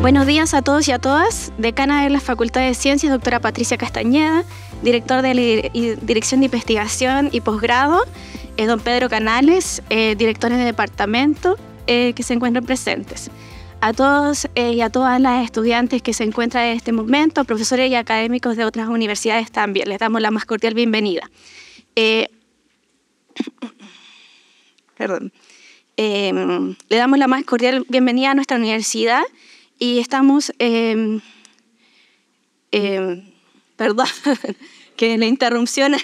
Buenos días a todos y a todas. Decana de la Facultad de Ciencias, doctora Patricia Castañeda. Director de la Dirección de Investigación y Posgrado, don Pedro Canales, directores de departamento que se encuentran presentes. A todos y a todas las estudiantes que se encuentran en este momento, profesores y académicos de otras universidades también, les damos la más cordial bienvenida. Le damos la más cordial bienvenida a nuestra universidad y estamos... perdón, que la interrupción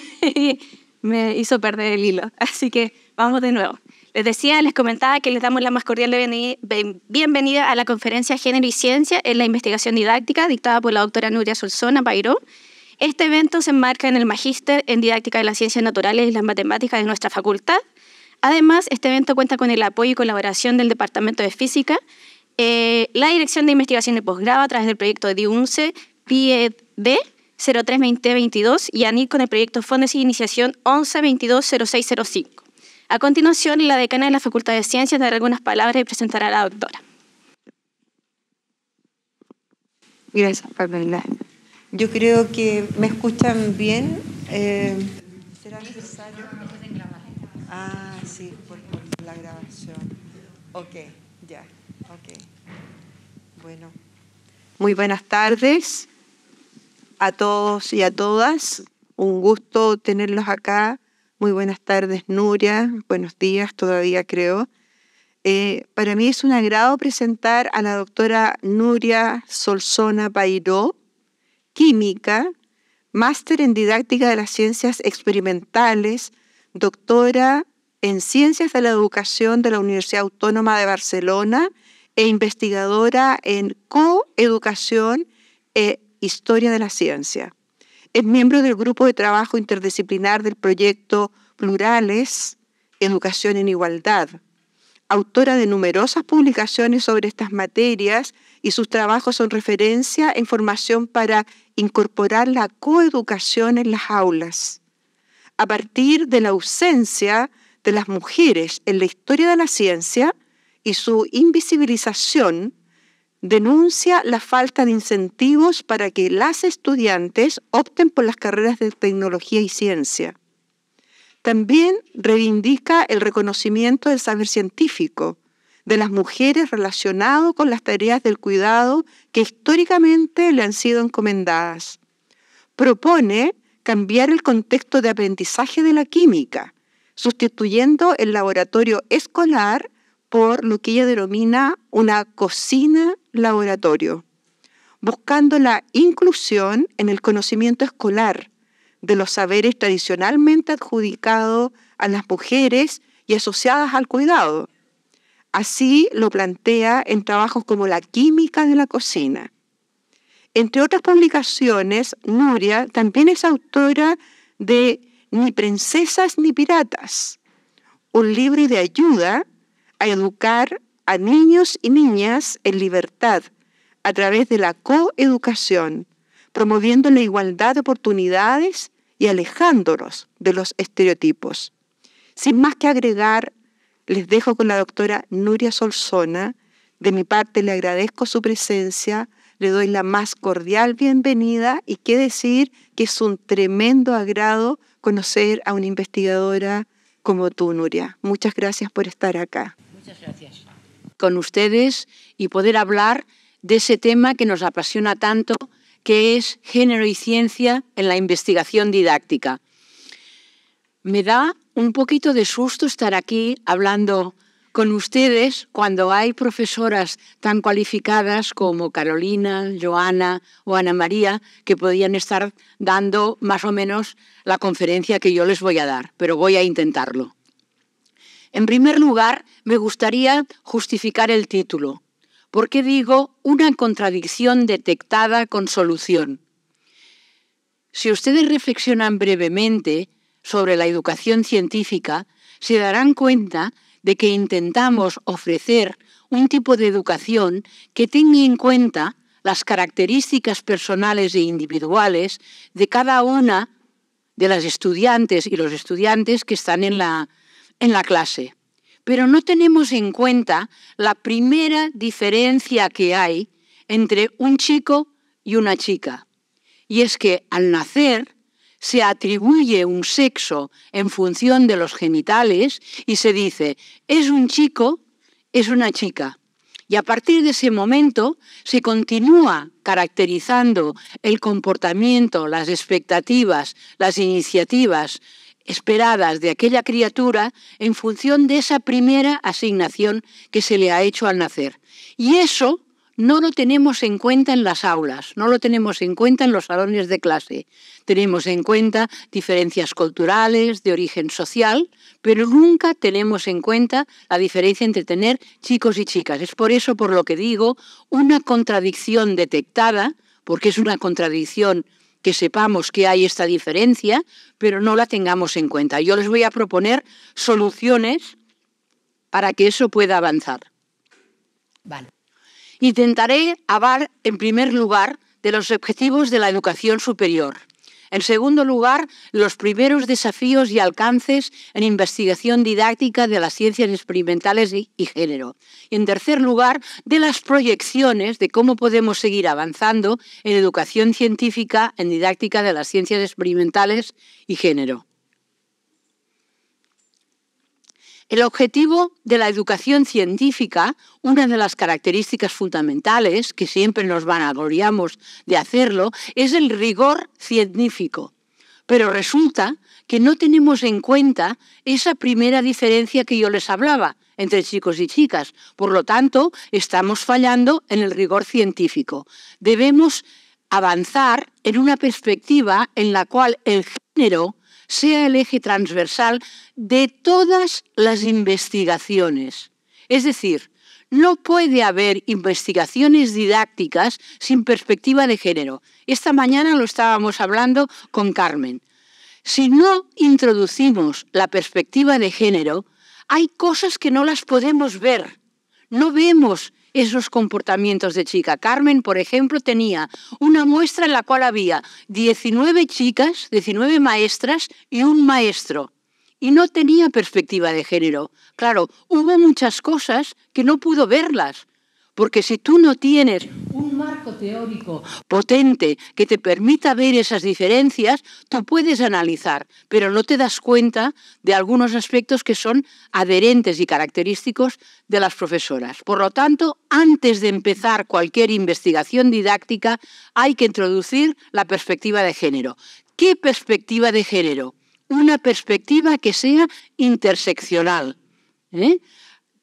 me hizo perder el hilo, así que vamos de nuevo. Les comentaba que les damos la más cordial bienvenida a la conferencia Género y Ciencia en la Investigación Didáctica, dictada por la doctora Nuria Solsona Pairó. Este evento se enmarca en el Magíster en Didáctica de las Ciencias Naturales y las Matemáticas de nuestra facultad. Además, este evento cuenta con el apoyo y colaboración del Departamento de Física, la Dirección de Investigación y Posgrado a través del proyecto de DIUNCE, PIED 03-2022 y ANIC con el proyecto Fondos de Iniciación 11-22-0605. A continuación, la decana de la Facultad de Ciencias dará algunas palabras y presentará a la doctora. Gracias, Pamela. Yo creo que me escuchan bien. ¿Será necesario? Ah, sí, por la grabación. Ok, ya, ok. Bueno, muy buenas tardes a todos y a todas. Un gusto tenerlos acá. Muy buenas tardes, Nuria. Buenos días todavía, creo. Para mí es un agrado presentar a la doctora Nuria Solsona Pairó, química, máster en didáctica de las ciencias experimentales, doctora en ciencias de la educación de la Universidad Autónoma de Barcelona e investigadora en coeducación e historia de la ciencia. Es miembro del grupo de trabajo interdisciplinar del proyecto Plurales, Educación en Igualdad. Autora de numerosas publicaciones sobre estas materias y sus trabajos son referencia en formación para incorporar la coeducación en las aulas. A partir de la ausencia de las mujeres en la historia de la ciencia y su invisibilización, denuncia la falta de incentivos para que las estudiantes opten por las carreras de tecnología y ciencia. También reivindica el reconocimiento del saber científico de las mujeres relacionado con las tareas del cuidado que históricamente le han sido encomendadas. Propone cambiar el contexto de aprendizaje de la química, sustituyendo el laboratorio escolar por lo que ella denomina una cocina-laboratorio, buscando la inclusión en el conocimiento escolar de los saberes tradicionalmente adjudicados a las mujeres y asociadas al cuidado. Así lo plantea en trabajos como La química de la cocina. Entre otras publicaciones, Nuria también es autora de Ni princesas ni piratas, un libro de ayuda a educar a niños y niñas en libertad a través de la coeducación, promoviendo la igualdad de oportunidades y alejándolos de los estereotipos. Sin más que agregar, les dejo con la doctora Nuria Solsona. De mi parte le agradezco su presencia, le doy la más cordial bienvenida y qué decir que es un tremendo agrado conocer a una investigadora como tú, Nuria. Muchas gracias por estar acá. Muchas gracias. Con ustedes y poder hablar de ese tema que nos apasiona tanto, que es género y ciencia en la investigación didáctica. Me da un poquito de susto estar aquí hablando con ustedes cuando hay profesoras tan cualificadas como Carolina, Joana o Ana María que podían estar dando más o menos la conferencia que yo les voy a dar, pero voy a intentarlo. En primer lugar, me gustaría justificar el título. ¿Por qué digo una contradicción detectada con solución? Si ustedes reflexionan brevemente sobre la educación científica, se darán cuenta de que intentamos ofrecer un tipo de educación que tenga en cuenta las características personales e individuales de cada una de las estudiantes y los estudiantes que están en la clase. Pero no tenemos en cuenta la primera diferencia que hay entre un chico y una chica. Y es que al nacer se atribuye un sexo en función de los genitales y se dice, es un chico, es una chica. Y a partir de ese momento se continúa caracterizando el comportamiento, las expectativas, las iniciativas esperadas de aquella criatura en función de esa primera asignación que se le ha hecho al nacer. Y eso no lo tenemos en cuenta en las aulas, no lo tenemos en cuenta en los salones de clase. Tenemos en cuenta diferencias culturales, de origen social, pero nunca tenemos en cuenta la diferencia entre tener chicos y chicas. Es por eso por lo que digo, una contradicción detectada, porque es una contradicción que sepamos que hay esta diferencia, pero no la tengamos en cuenta. Yo les voy a proponer soluciones para que eso pueda avanzar. Vale. Intentaré hablar, en primer lugar, de los objetivos de la educación superior. En segundo lugar, los primeros desafíos y alcances en investigación didáctica de las ciencias experimentales y género. Y en tercer lugar, de las proyecciones de cómo podemos seguir avanzando en educación científica, en didáctica de las ciencias experimentales y género. El objetivo de la educación científica, una de las características fundamentales, que siempre nos vanagloriamos de hacerlo, es el rigor científico. Pero resulta que no tenemos en cuenta esa primera diferencia que yo les hablaba entre chicos y chicas. Por lo tanto, estamos fallando en el rigor científico. Debemos avanzar en una perspectiva en la cual el género sea el eje transversal de todas las investigaciones. Es decir, no puede haber investigaciones didácticas sin perspectiva de género. Esta mañana lo estábamos hablando con Carmen. Si no introducimos la perspectiva de género, hay cosas que no las podemos ver. No vemos esos comportamientos de chica. Carmen, por ejemplo, tenía una muestra en la cual había 19 chicas, 19 maestras y un maestro. Y no tenía perspectiva de género. Claro, hubo muchas cosas que no pudo verlas. Porque si tú no tienes un marco teórico potente que te permita ver esas diferencias, tú puedes analizar, pero no te das cuenta de algunos aspectos que son adherentes y característicos de las profesoras. Por lo tanto, antes de empezar cualquier investigación didáctica, hay que introducir la perspectiva de género. ¿Qué perspectiva de género? Una perspectiva que sea interseccional,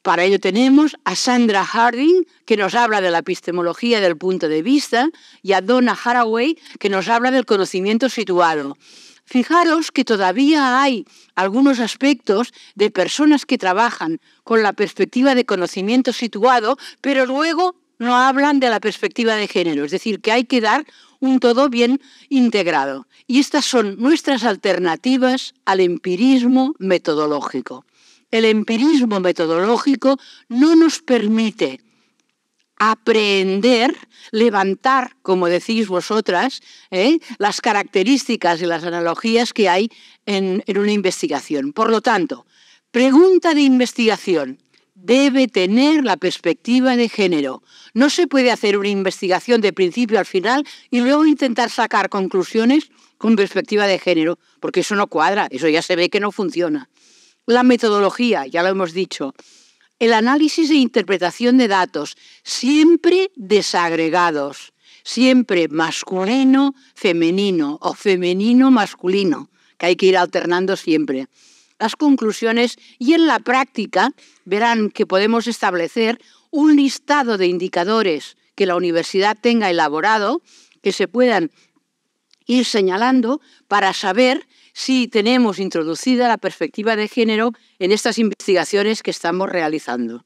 Para ello tenemos a Sandra Harding, que nos habla de la epistemología del punto de vista, y a Donna Haraway, que nos habla del conocimiento situado. Fijaros que todavía hay algunos aspectos de personas que trabajan con la perspectiva de conocimiento situado, pero luego no hablan de la perspectiva de género, es decir, que hay que dar un todo bien integrado. Y estas son nuestras alternativas al empirismo metodológico. El empirismo metodológico no nos permite aprender, levantar, como decís vosotras, las características y las analogías que hay en una investigación. Por lo tanto, pregunta de investigación debe tener la perspectiva de género. No se puede hacer una investigación de principio al final y luego intentar sacar conclusiones con perspectiva de género, porque eso no cuadra, eso ya se ve que no funciona. La metodología, ya lo hemos dicho, el análisis e interpretación de datos, siempre desagregados, siempre masculino, femenino o femenino, masculino, que hay que ir alternando siempre. Las conclusiones y en la práctica verán que podemos establecer un listado de indicadores que la universidad tenga elaborado, que se puedan ir señalando para saber si tenemos introducida la perspectiva de género en estas investigaciones que estamos realizando.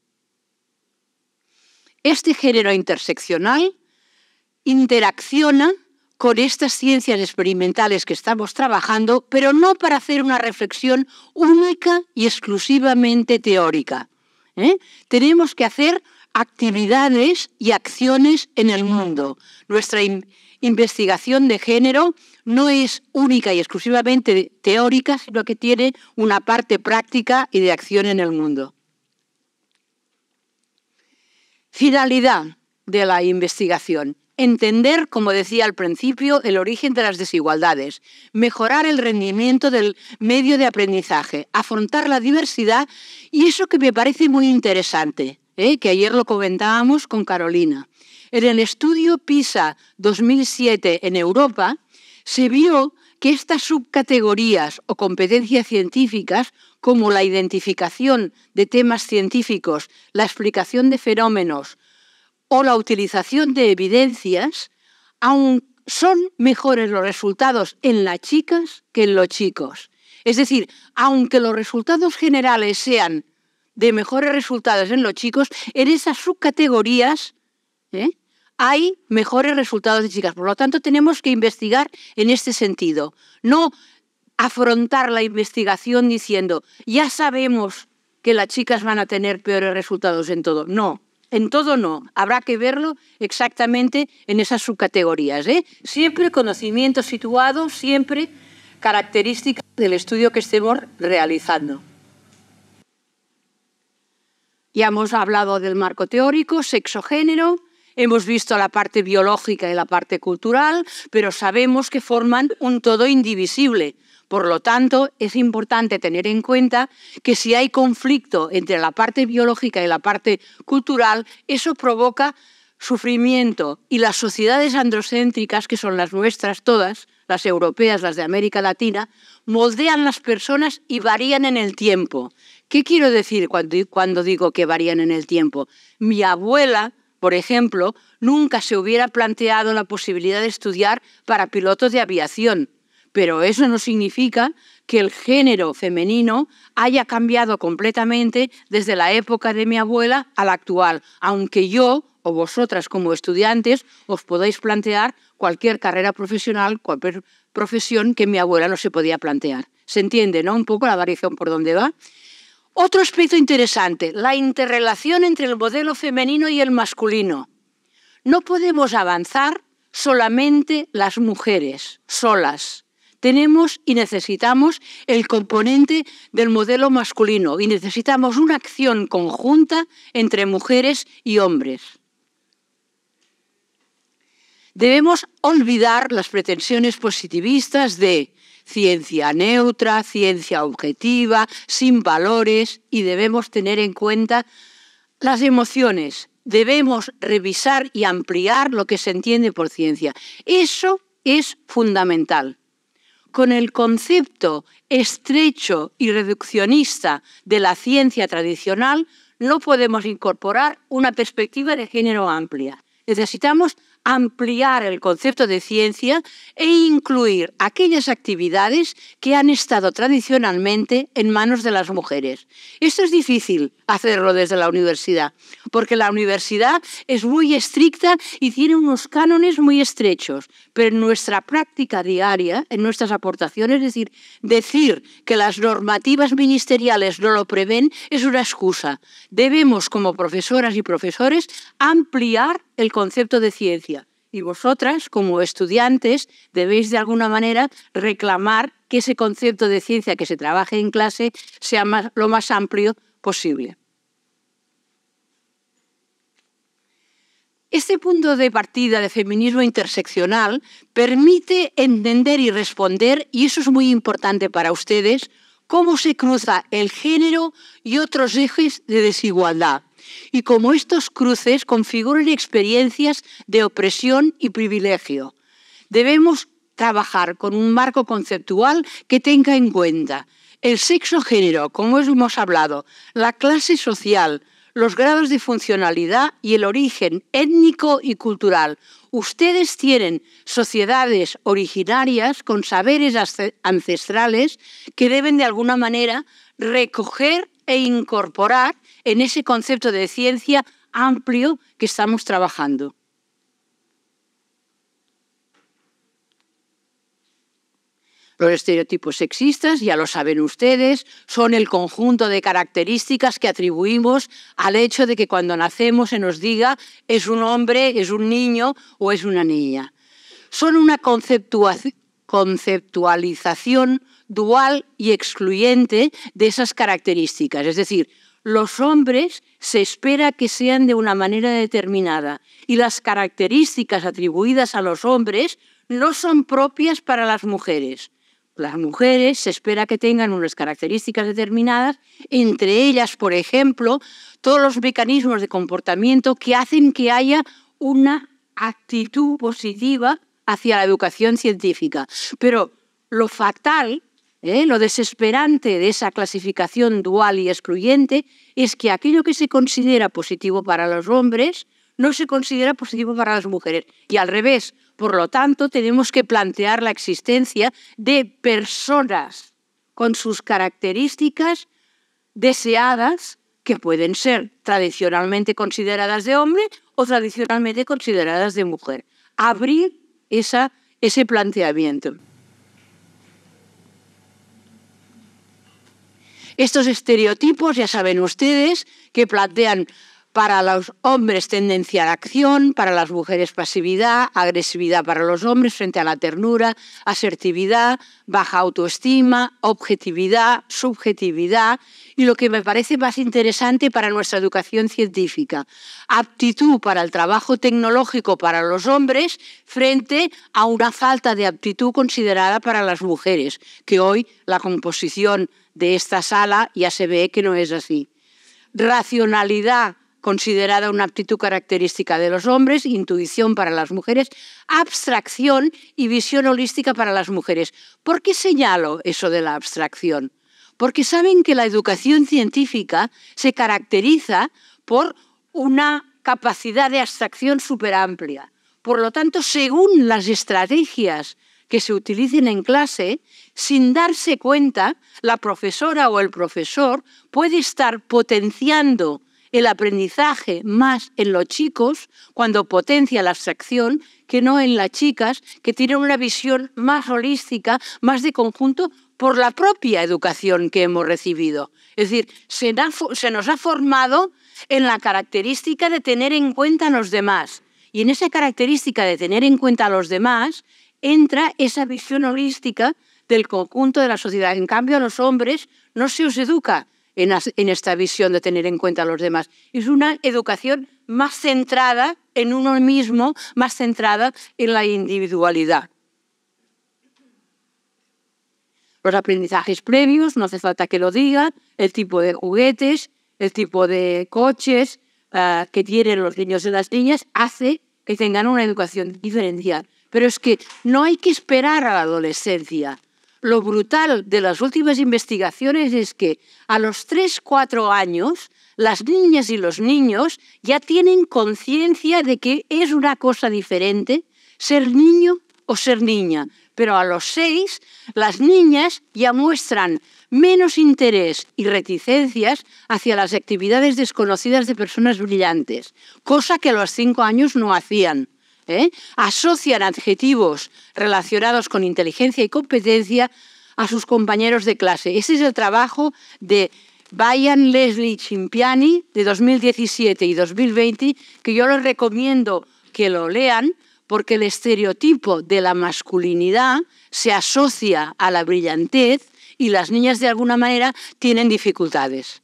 Este género interseccional interacciona con estas ciencias experimentales que estamos trabajando, pero no para hacer una reflexión única y exclusivamente teórica. Tenemos que hacer actividades y acciones en el mundo. Nuestra investigación de género no es única y exclusivamente teórica, sino que tiene una parte práctica y de acción en el mundo. Finalidad de la investigación. Entender, como decía al principio, el origen de las desigualdades, mejorar el rendimiento del medio de aprendizaje, afrontar la diversidad y eso que me parece muy interesante, que ayer lo comentábamos con Carolina. En el estudio PISA 2007 en Europa se vio que estas subcategorías o competencias científicas, como la identificación de temas científicos, la explicación de fenómenos, o la utilización de evidencias, aún son mejores los resultados en las chicas que en los chicos. Es decir, aunque los resultados generales sean de mejores resultados en los chicos, en esas subcategorías hay mejores resultados de chicas. Por lo tanto, tenemos que investigar en este sentido. No afrontar la investigación diciendo, ya sabemos que las chicas van a tener peores resultados en todo. No. En todo no, habrá que verlo exactamente en esas subcategorías. Siempre conocimiento situado, siempre características del estudio que estemos realizando. Ya hemos hablado del marco teórico, sexo-género, hemos visto la parte biológica y la parte cultural, pero sabemos que forman un todo indivisible. Por lo tanto, es importante tener en cuenta que si hay conflicto entre la parte biológica y la parte cultural, eso provoca sufrimiento. Y las sociedades androcéntricas, que son las nuestras todas, las europeas, las de América Latina, moldean las personas y varían en el tiempo. ¿Qué quiero decir cuando digo que varían en el tiempo? Mi abuela, por ejemplo, nunca se hubiera planteado la posibilidad de estudiar para pilotos de aviación. Pero eso no significa que el género femenino haya cambiado completamente desde la época de mi abuela a la actual, aunque yo o vosotras como estudiantes os podáis plantear cualquier carrera profesional, cualquier profesión que mi abuela no se podía plantear. ¿Se entiende, no? Un poco la variación por dónde va. Otro aspecto interesante, la interrelación entre el modelo femenino y el masculino. No podemos avanzar solamente las mujeres, solas. Tenemos y necesitamos el componente del modelo masculino y necesitamos una acción conjunta entre mujeres y hombres. Debemos olvidar las pretensiones positivistas de ciencia neutra, ciencia objetiva, sin valores, y debemos tener en cuenta las emociones. Debemos revisar y ampliar lo que se entiende por ciencia. Eso es fundamental. Con el concepto estrecho y reduccionista de la ciencia tradicional, no podemos incorporar una perspectiva de género amplia. Necesitamos ampliar el concepto de ciencia e incluir aquellas actividades que han estado tradicionalmente en manos de las mujeres. Esto es difícil hacerlo desde la universidad, porque la universidad es muy estricta y tiene unos cánones muy estrechos, pero en nuestra práctica diaria, en nuestras aportaciones, es decir que las normativas ministeriales no lo prevén, es una excusa. Debemos, como profesoras y profesores, ampliar el concepto de ciencia. Y vosotras, como estudiantes, debéis de alguna manera reclamar que ese concepto de ciencia que se trabaje en clase sea lo más amplio posible. Este punto de partida de feminismo interseccional permite entender y responder, y eso es muy importante para ustedes, cómo se cruza el género y otros ejes de desigualdad, y cómo estos cruces configuran experiencias de opresión y privilegio. Debemos trabajar con un marco conceptual que tenga en cuenta el sexo-género, como hemos hablado, la clase social, los grados de funcionalidad y el origen étnico y cultural. Ustedes tienen sociedades originarias con saberes ancestrales que deben de alguna manera recoger e incorporar en ese concepto de ciencia amplio que estamos trabajando. Los estereotipos sexistas, ya lo saben ustedes, son el conjunto de características que atribuimos al hecho de que cuando nacemos se nos diga es un hombre, es un niño o es una niña. Son una conceptualización dual y excluyente de esas características. Es decir, los hombres se espera que sean de una manera determinada y las características atribuidas a los hombres no son propias para las mujeres. Las mujeres se espera que tengan unas características determinadas, entre ellas, por ejemplo, todos los mecanismos de comportamiento que hacen que haya una actitud positiva hacia la educación científica. Pero lo fatal, lo desesperante de esa clasificación dual y excluyente es que aquello que se considera positivo para los hombres no se considera positivo para las mujeres. Y al revés, por lo tanto, tenemos que plantear la existencia de personas con sus características deseadas que pueden ser tradicionalmente consideradas de hombre o tradicionalmente consideradas de mujer. Abrir ese planteamiento. Estos estereotipos, ya saben ustedes, que plantean para los hombres tendencia a la acción, para las mujeres pasividad, agresividad para los hombres frente a la ternura, asertividad, baja autoestima, objetividad, subjetividad y lo que me parece más interesante para nuestra educación científica, aptitud para el trabajo tecnológico para los hombres frente a una falta de aptitud considerada para las mujeres, que hoy la composición de esta sala ya se ve que no es así. Racionalidad considerada una aptitud característica de los hombres, intuición para las mujeres, abstracción y visión holística para las mujeres. ¿Por qué señalo eso de la abstracción? Porque saben que la educación científica se caracteriza por una capacidad de abstracción superamplia. Por lo tanto, según las estrategias que se utilicen en clase, sin darse cuenta, la profesora o el profesor puede estar potenciando el aprendizaje más en los chicos cuando potencia la abstracción que no en las chicas que tienen una visión más holística, más de conjunto por la propia educación que hemos recibido. Es decir, se nos ha formado en la característica de tener en cuenta a los demás. Y en esa característica de tener en cuenta a los demás entra esa visión holística del conjunto de la sociedad. En cambio, a los hombres no se os educa en esta visión de tener en cuenta a los demás. Es una educación más centrada en uno mismo, más centrada en la individualidad. Los aprendizajes previos, no hace falta que lo diga, el tipo de juguetes, el tipo de coches que tienen los niños y las niñas, hace que tengan una educación diferencial. Pero es que no hay que esperar a la adolescencia. Lo brutal de las últimas investigaciones es que a los 3-4 años las niñas y los niños ya tienen conciencia de que es una cosa diferente ser niño o ser niña. Pero a los 6 las niñas ya muestran menos interés y reticencias hacia las actividades desconocidas de personas brillantes, cosa que a los 5 años no hacían. Asocian adjetivos relacionados con inteligencia y competencia a sus compañeros de clase. Ese es el trabajo de Bayan Leslie Cimpiani de 2017 y 2020, que yo les recomiendo que lo lean porque el estereotipo de la masculinidad se asocia a la brillantez y las niñas de alguna manera tienen dificultades.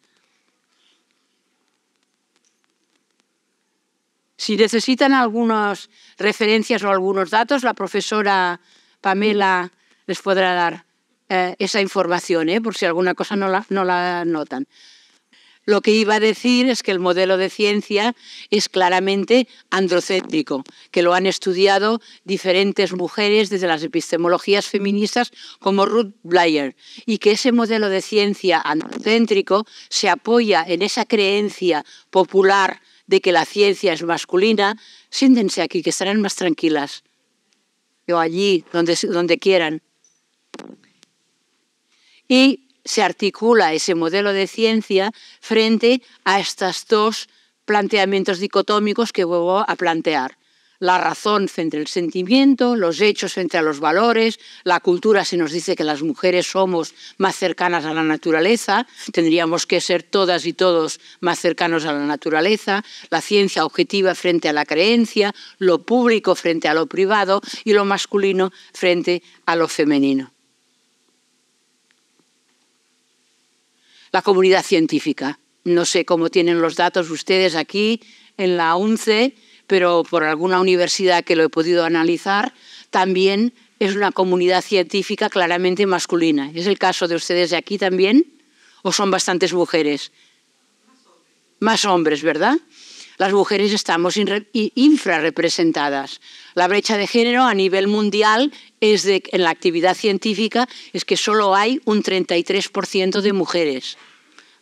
Si necesitan algunas referencias o algunos datos, la profesora Pamela les podrá dar esa información, por si alguna cosa no la notan. Lo que iba a decir es que el modelo de ciencia es claramente androcéntrico, que lo han estudiado diferentes mujeres desde las epistemologías feministas como Ruth Blair, y que ese modelo de ciencia androcéntrico se apoya en esa creencia popular de que la ciencia es masculina. Siéntense aquí, que estarán más tranquilas. O allí, donde quieran. Y se articula ese modelo de ciencia frente a estos dos planteamientos dicotómicos que vuelvo a plantear. La razón frente al sentimiento, los hechos frente a los valores, la cultura se nos dice que las mujeres somos más cercanas a la naturaleza, tendríamos que ser todas y todos más cercanos a la naturaleza, la ciencia objetiva frente a la creencia, lo público frente a lo privado y lo masculino frente a lo femenino. La comunidad científica. no sé cómo tienen los datos ustedes aquí en la UNCE, pero por alguna universidad que lo he podido analizar, también es una comunidad científica claramente masculina. ¿Es el caso de ustedes de aquí también? ¿O son bastantes mujeres? Más hombres, ¿verdad? Las mujeres estamos infrarrepresentadas. La brecha de género a nivel mundial en la actividad científica es que solo hay un 33% de mujeres.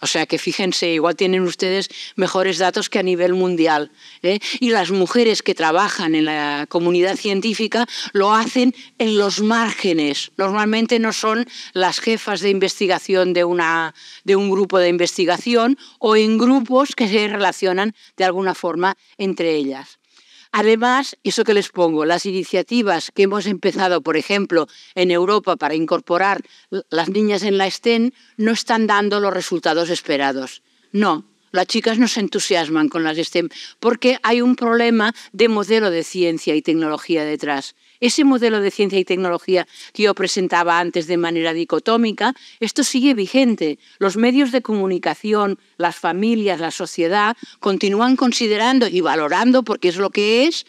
O sea que fíjense, igual tienen ustedes mejores datos que a nivel mundial, ¿eh? Y las mujeres que trabajan en la comunidad científica lo hacen en los márgenes. Normalmente no son las jefas de investigación de un grupo de investigación o en grupos que se relacionan de alguna forma entre ellas. Además, eso que les pongo, las iniciativas que hemos empezado, por ejemplo, en Europa para incorporar las niñas en la STEM no están dando los resultados esperados. No, las chicas no se entusiasman con las STEM porque hay un problema de modelo de ciencia y tecnología detrás. Ese modelo de ciencia y tecnología que yo presentaba antes de manera dicotómica, esto sigue vigente. Los medios de comunicación, las familias, la sociedad continúan considerando y valorando, porque es lo que es,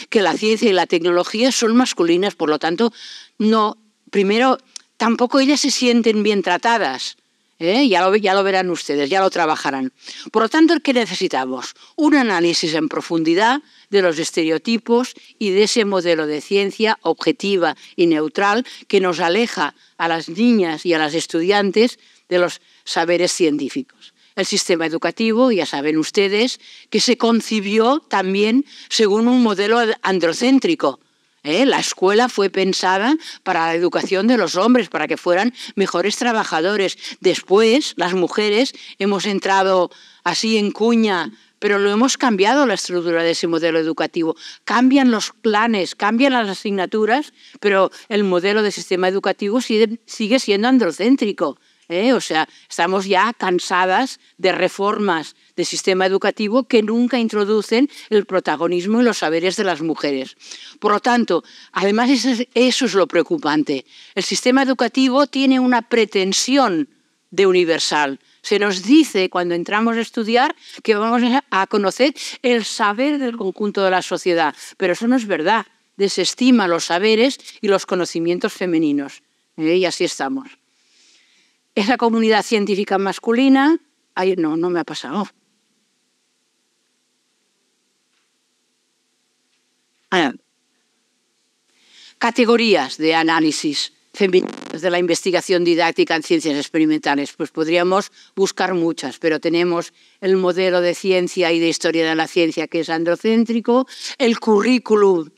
que la ciencia y la tecnología son masculinas. Por lo tanto, no, primero, tampoco ellas se sienten bien tratadas. Ya lo verán ustedes, ya lo trabajarán. Por lo tanto, ¿qué necesitamos? Un análisis en profundidad de los estereotipos y de ese modelo de ciencia objetiva y neutral que nos aleja a las niñas y a las estudiantes de los saberes científicos. El sistema educativo, ya saben ustedes, que se concibió también según un modelo androcéntrico. La escuela fue pensada para la educación de los hombres, para que fueran mejores trabajadores. Después, las mujeres hemos entrado así en cuña, pero lo hemos cambiado la estructura de ese modelo educativo. Cambian los planes, cambian las asignaturas, pero el modelo de sistema educativo sigue siendo androcéntrico. O sea, estamos ya cansadas de reformas de sistema educativo que nunca introducen el protagonismo y los saberes de las mujeres. Por lo tanto, además eso es lo preocupante. El sistema educativo tiene una pretensión de universal. Se nos dice cuando entramos a estudiar que vamos a conocer el saber del conjunto de la sociedad, pero eso no es verdad. Desestima los saberes y los conocimientos femeninos. Y así estamos. Esa comunidad científica masculina... Ay, no me ha pasado. Categorías de análisis femeninas de la investigación didáctica en ciencias experimentales. Pues podríamos buscar muchas, pero tenemos el modelo de ciencia y de historia de la ciencia que es androcéntrico, el currículum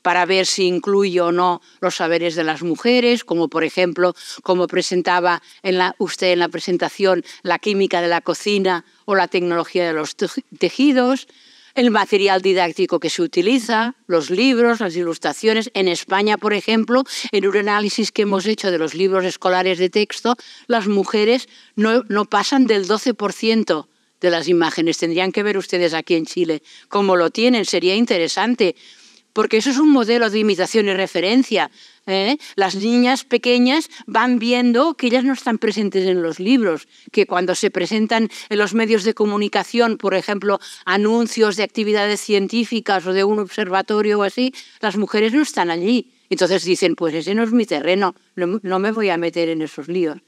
para ver si incluye o no los saberes de las mujeres, como por ejemplo, como presentaba usted en la presentación, la química de la cocina o la tecnología de los tejidos, el material didáctico que se utiliza, los libros, las ilustraciones. En España, por ejemplo, en un análisis que hemos hecho de los libros escolares de texto, las mujeres no pasan del 12% de las imágenes. Tendrían que ver ustedes aquí en Chile cómo lo tienen, sería interesante. Porque eso es un modelo de imitación y referencia. Las niñas pequeñas van viendo que ellas no están presentes en los libros, que cuando se presentan en los medios de comunicación, por ejemplo, anuncios de actividades científicas o de un observatorio o así, las mujeres no están allí. Entonces dicen, pues ese no es mi terreno, no me voy a meter en esos líos.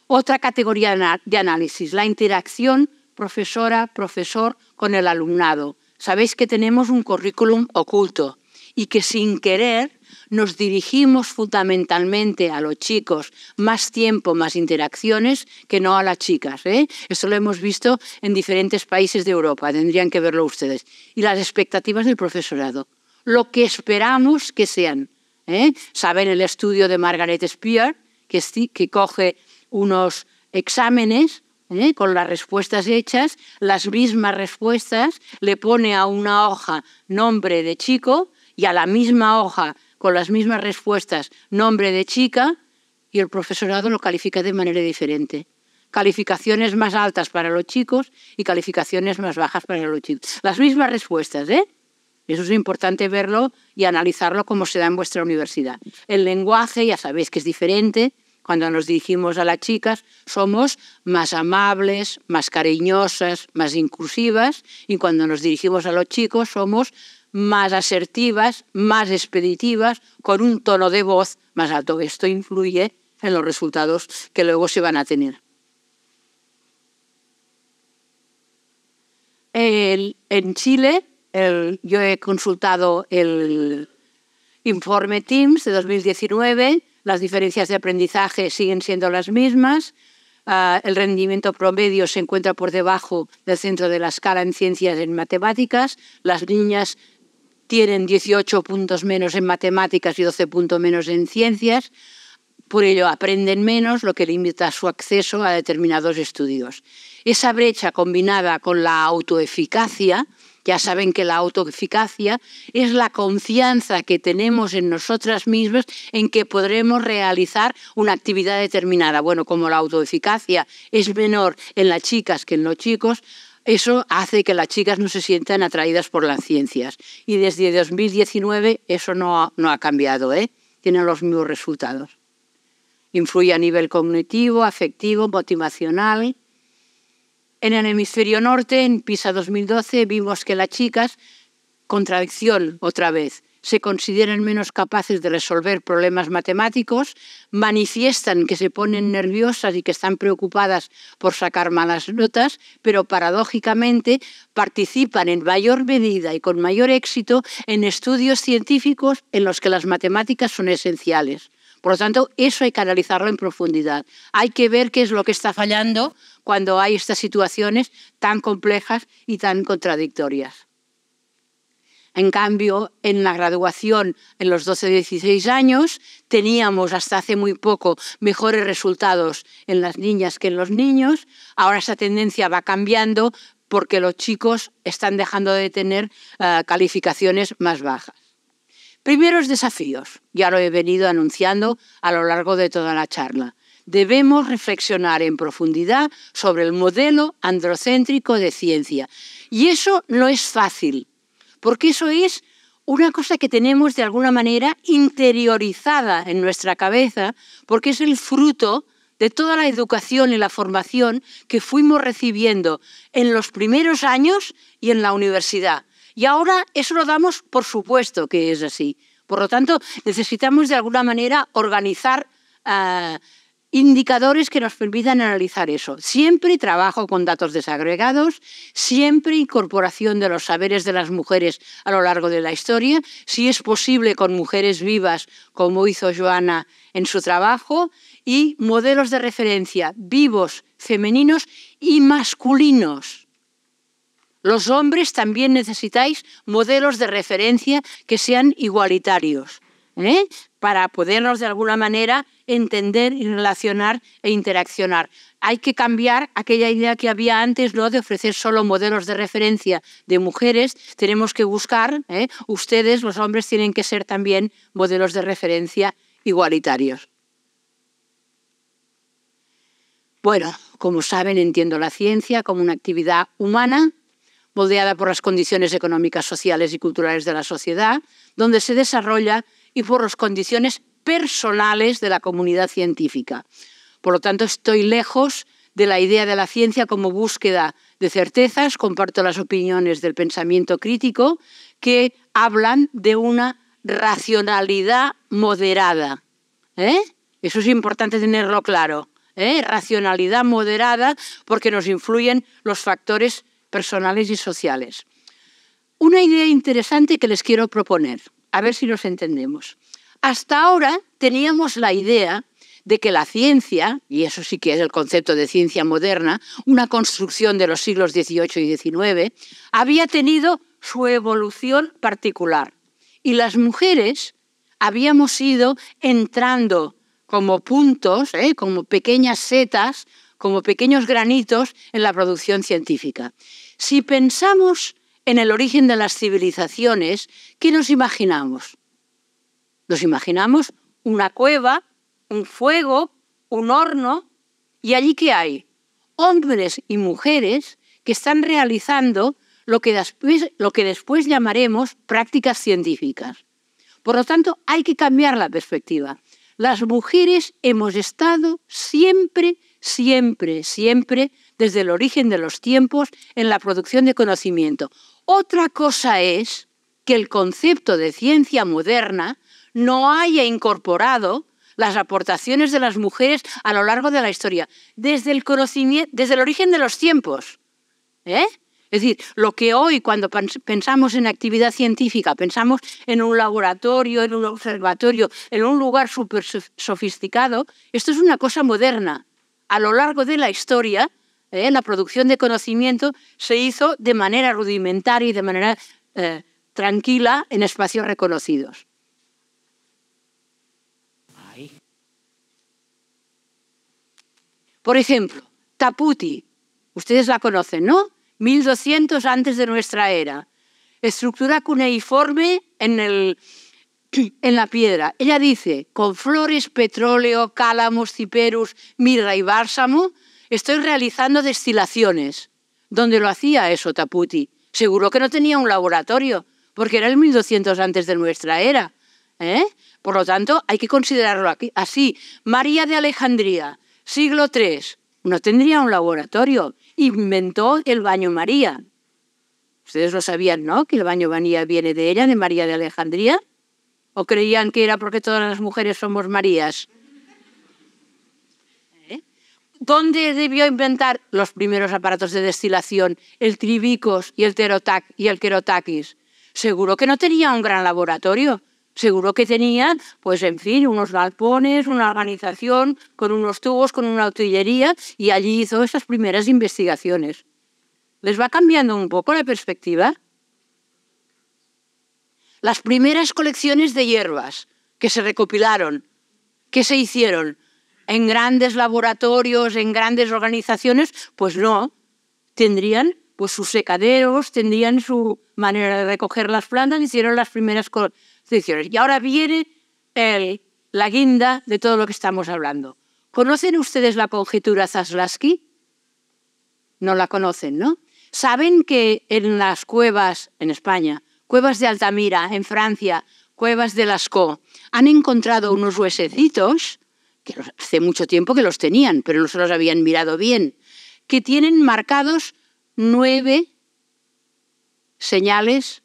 Otra categoría de análisis, la interacción profesora-profesor con el alumnado. Sabéis que tenemos un currículum oculto y que sin querer nos dirigimos fundamentalmente a los chicos más tiempo, más interacciones que no a las chicas. Esto lo hemos visto en diferentes países de Europa, tendrían que verlo ustedes. Y las expectativas del profesorado, lo que esperamos que sean. Saben el estudio de Margaret Spear, que coge unos exámenes con las respuestas hechas, las mismas respuestas, le pone a una hoja nombre de chico y a la misma hoja con las mismas respuestas nombre de chica, y el profesorado lo califica de manera diferente. Calificaciones más altas para los chicos y calificaciones más bajas para los chicos. Las mismas respuestas, Eso es importante verlo y analizarlo como se da en vuestra universidad. El lenguaje, ya sabéis que es diferente, Cuando nos dirigimos a las chicas somos más amables, más cariñosas, más inclusivas, y cuando nos dirigimos a los chicos somos más asertivas, más expeditivas, con un tono de voz más alto. Esto influye en los resultados que luego se van a tener. En Chile, yo he consultado el informe TIMSS de 2019, las diferencias de aprendizaje siguen siendo las mismas, el rendimiento promedio se encuentra por debajo del centro de la escala en ciencias y en matemáticas, las niñas tienen 18 puntos menos en matemáticas y 12 puntos menos en ciencias, por ello aprenden menos, lo que limita su acceso a determinados estudios. Esa brecha combinada con la autoeficacia, ya saben que la autoeficacia es la confianza que tenemos en nosotras mismas en que podremos realizar una actividad determinada. Bueno, como la autoeficacia es menor en las chicas que en los chicos, eso hace que las chicas no se sientan atraídas por las ciencias. Y desde 2019 eso no ha cambiado, tienen los mismos resultados. Influye a nivel cognitivo, afectivo, motivacional. En el hemisferio norte, en PISA 2012, vimos que las chicas, contradicción otra vez, se consideran menos capaces de resolver problemas matemáticos, manifiestan que se ponen nerviosas y que están preocupadas por sacar malas notas, pero paradójicamente participan en mayor medida y con mayor éxito en estudios científicos en los que las matemáticas son esenciales. Por lo tanto, eso hay que analizarlo en profundidad. Hay que ver qué es lo que está fallando cuando hay estas situaciones tan complejas y tan contradictorias. En cambio, en la graduación, en los 12-16 años, teníamos hasta hace muy poco mejores resultados en las niñas que en los niños. Ahora esa tendencia va cambiando porque los chicos están dejando de tener calificaciones más bajas. Primeros desafíos, ya lo he venido anunciando a lo largo de toda la charla. Debemos reflexionar en profundidad sobre el modelo androcéntrico de ciencia. Y eso no es fácil, porque eso es una cosa que tenemos de alguna manera interiorizada en nuestra cabeza, porque es el fruto de toda la educación y la formación que fuimos recibiendo en los primeros años y en la universidad. Y ahora eso lo damos por supuesto que es así. Por lo tanto, necesitamos de alguna manera organizar indicadores que nos permitan analizar eso. Siempre trabajo con datos desagregados, siempre incorporación de los saberes de las mujeres a lo largo de la historia, si es posible con mujeres vivas, como hizo Joana en su trabajo, y modelos de referencia vivos, femeninos y masculinos. Los hombres también necesitáis modelos de referencia que sean igualitarios, para podernos de alguna manera entender y relacionar e interaccionar. Hay que cambiar aquella idea que había antes, ¿no?, de ofrecer solo modelos de referencia de mujeres. Tenemos que buscar, ustedes, los hombres, tienen que ser también modelos de referencia igualitarios. Bueno, como saben, entiendo la ciencia como una actividad humana, moldeada por las condiciones económicas, sociales y culturales de la sociedad, donde se desarrolla, y por las condiciones personales de la comunidad científica. Por lo tanto, estoy lejos de la idea de la ciencia como búsqueda de certezas. Comparto las opiniones del pensamiento crítico que hablan de una racionalidad moderada. Eso es importante tenerlo claro. Racionalidad moderada, porque nos influyen los factores personales y sociales. Una idea interesante que les quiero proponer, a ver si nos entendemos. Hasta ahora teníamos la idea de que la ciencia, y eso sí que es el concepto de ciencia moderna, una construcción de los siglos XVIII y XIX, había tenido su evolución particular. Y las mujeres habíamos ido entrando como puntos, como pequeñas setas, como pequeños granitos en la producción científica. Si pensamos en el origen de las civilizaciones, ¿qué nos imaginamos? Nos imaginamos una cueva, un fuego, un horno, y allí ¿qué hay? Hombres y mujeres que están realizando lo que después llamaremos prácticas científicas. Por lo tanto, hay que cambiar la perspectiva. Las mujeres hemos estado siempre, siempre, siempre, desde el origen de los tiempos, en la producción de conocimiento. Otra cosa es que el concepto de ciencia moderna no haya incorporado las aportaciones de las mujeres a lo largo de la historia, desde el origen de los tiempos. Es decir, lo que hoy, cuando pensamos en actividad científica, pensamos en un laboratorio, en un observatorio, en un lugar súper sofisticado, esto es una cosa moderna. A lo largo de la historia, la producción de conocimiento se hizo de manera rudimentaria y de manera tranquila en espacios reconocidos. Por ejemplo, Taputi, ustedes la conocen, ¿no? 1200 antes de nuestra era. Estructura cuneiforme en la piedra. Ella dice, con flores, petróleo, cálamos, ciperus, mirra y bálsamo, estoy realizando destilaciones. ¿Dónde lo hacía eso Taputi? Seguro que no tenía un laboratorio, porque era el 1200 antes de nuestra era. Por lo tanto, hay que considerarlo así. María de Alejandría, siglo III, no tendría un laboratorio. Inventó el baño María. Ustedes lo sabían, ¿no? Que el baño María viene de ella, de María de Alejandría. ¿O creían que era porque todas las mujeres somos Marías? ¿Dónde debió inventar los primeros aparatos de destilación? El tribicos y el querotaquis. Seguro que no tenía un gran laboratorio. Seguro que tenían, pues en fin, unos galpones, una organización con unos tubos, con una utilería, y allí hizo esas primeras investigaciones. ¿Les va cambiando un poco la perspectiva? Las primeras colecciones de hierbas que se recopilaron, que se hicieron en grandes laboratorios, en grandes organizaciones, pues no, tendrían pues sus secaderos, tendrían su manera de recoger las plantas, hicieron las primeras colecciones. Y ahora viene la guinda de todo lo que estamos hablando. ¿Conocen ustedes la conjetura Zaslavsky? No la conocen, ¿no? ¿Saben que en las cuevas, en España, cuevas de Altamira, en Francia, cuevas de Lascaux, han encontrado unos huesecitos, que hace mucho tiempo que los tenían, pero no se los habían mirado bien, que tienen marcados 9 señales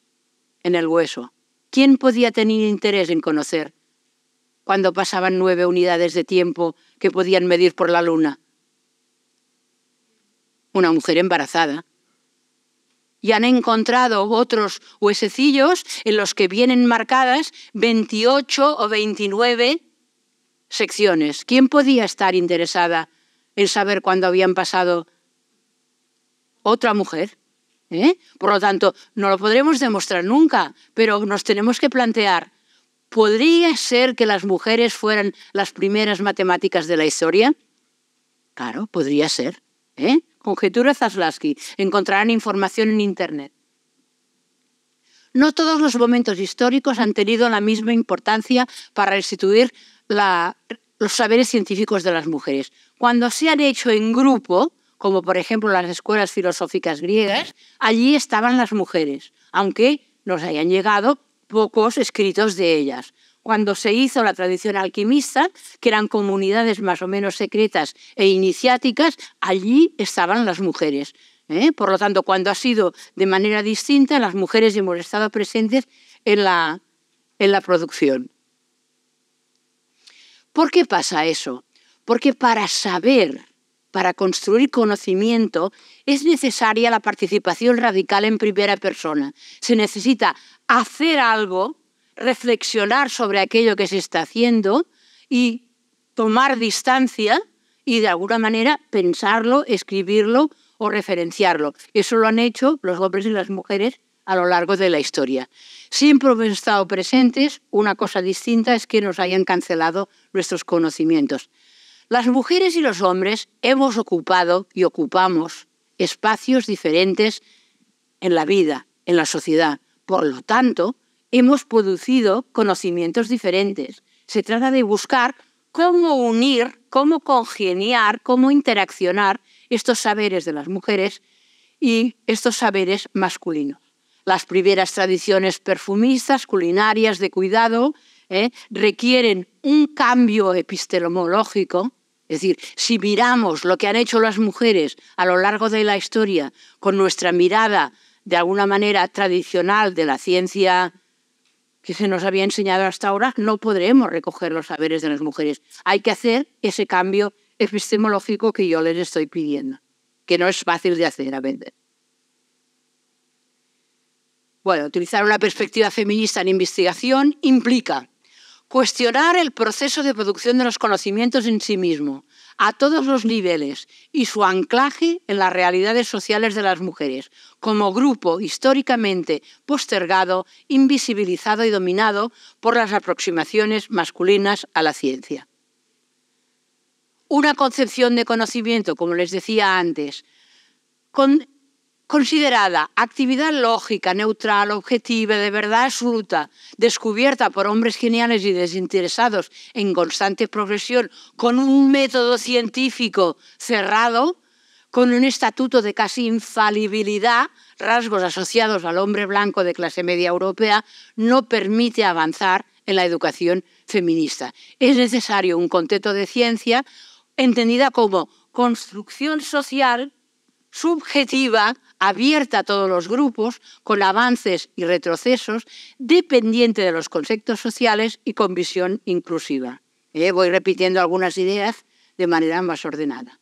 en el hueso? ¿Quién podía tener interés en conocer cuando pasaban 9 unidades de tiempo que podían medir por la luna? Una mujer embarazada. Y han encontrado otros huesecillos en los que vienen marcadas 28 o 29 secciones. ¿Quién podía estar interesada en saber cuándo habían pasado? Otra mujer. Por lo tanto, no lo podremos demostrar nunca, pero nos tenemos que plantear, ¿podría ser que las mujeres fueran las primeras matemáticas de la historia? Claro, podría ser. Conjetura Zaslavsky. Encontrarán información en Internet. No todos los momentos históricos han tenido la misma importancia para restituir los saberes científicos de las mujeres. Cuando se han hecho en grupo, como por ejemplo las escuelas filosóficas griegas, allí estaban las mujeres, aunque nos hayan llegado pocos escritos de ellas. Cuando se hizo la tradición alquimista, que eran comunidades más o menos secretas e iniciáticas, allí estaban las mujeres. Por lo tanto, cuando ha sido de manera distinta, las mujeres hemos estado presentes en la producción. ¿Por qué pasa eso? Porque para saber, para construir conocimiento, es necesaria la participación radical en primera persona. Se necesita hacer algo, reflexionar sobre aquello que se está haciendo y tomar distancia y de alguna manera pensarlo, escribirlo o referenciarlo. Eso lo han hecho los hombres y las mujeres a lo largo de la historia. Siempre hemos estado presentes, una cosa distinta es que nos hayan cancelado nuestros conocimientos. Las mujeres y los hombres hemos ocupado y ocupamos espacios diferentes en la vida, en la sociedad. Por lo tanto, hemos producido conocimientos diferentes. Se trata de buscar cómo unir, cómo congeniar, cómo interaccionar estos saberes de las mujeres y estos saberes masculinos. Las primeras tradiciones perfumistas, culinarias, de cuidado, requieren un cambio epistemológico. Es decir, si miramos lo que han hecho las mujeres a lo largo de la historia con nuestra mirada, de alguna manera tradicional, de la ciencia que se nos había enseñado hasta ahora, no podremos recoger los saberes de las mujeres. Hay que hacer ese cambio epistemológico que yo les estoy pidiendo, que no es fácil de hacer a veces. Bueno, utilizar una perspectiva feminista en investigación implica cuestionar el proceso de producción de los conocimientos en sí mismo, a todos los niveles, y su anclaje en las realidades sociales de las mujeres, como grupo históricamente postergado, invisibilizado y dominado por las aproximaciones masculinas a la ciencia. Una concepción de conocimiento, como les decía antes, considerada actividad lógica, neutral, objetiva, de verdad absoluta, descubierta por hombres geniales y desinteresados en constante progresión, con un método científico cerrado, con un estatuto de casi infalibilidad, rasgos asociados al hombre blanco de clase media europea, no permite avanzar en la educación feminista. Es necesario un concepto de ciencia entendida como construcción social subjetiva, abierta a todos los grupos, con avances y retrocesos, dependiente de los conceptos sociales y con visión inclusiva. Voy repitiendo algunas ideas de manera más ordenada.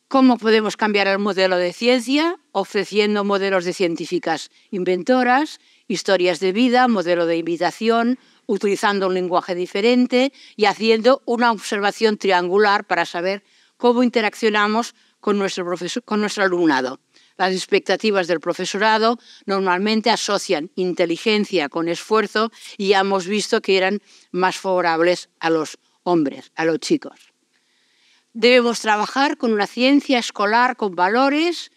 ¿Cómo podemos cambiar el modelo de ciencia? Ofreciendo modelos de científicas inventoras, historias de vida, modelo de imitación, utilizando un lenguaje diferente y haciendo una observación triangular para saber cómo interaccionamos con nuestro alumnado. Las expectativas del profesorado normalmente asocian inteligencia con esfuerzo y ya hemos visto que eran más favorables a los hombres, a los chicos. Debemos trabajar con una ciencia escolar con valores,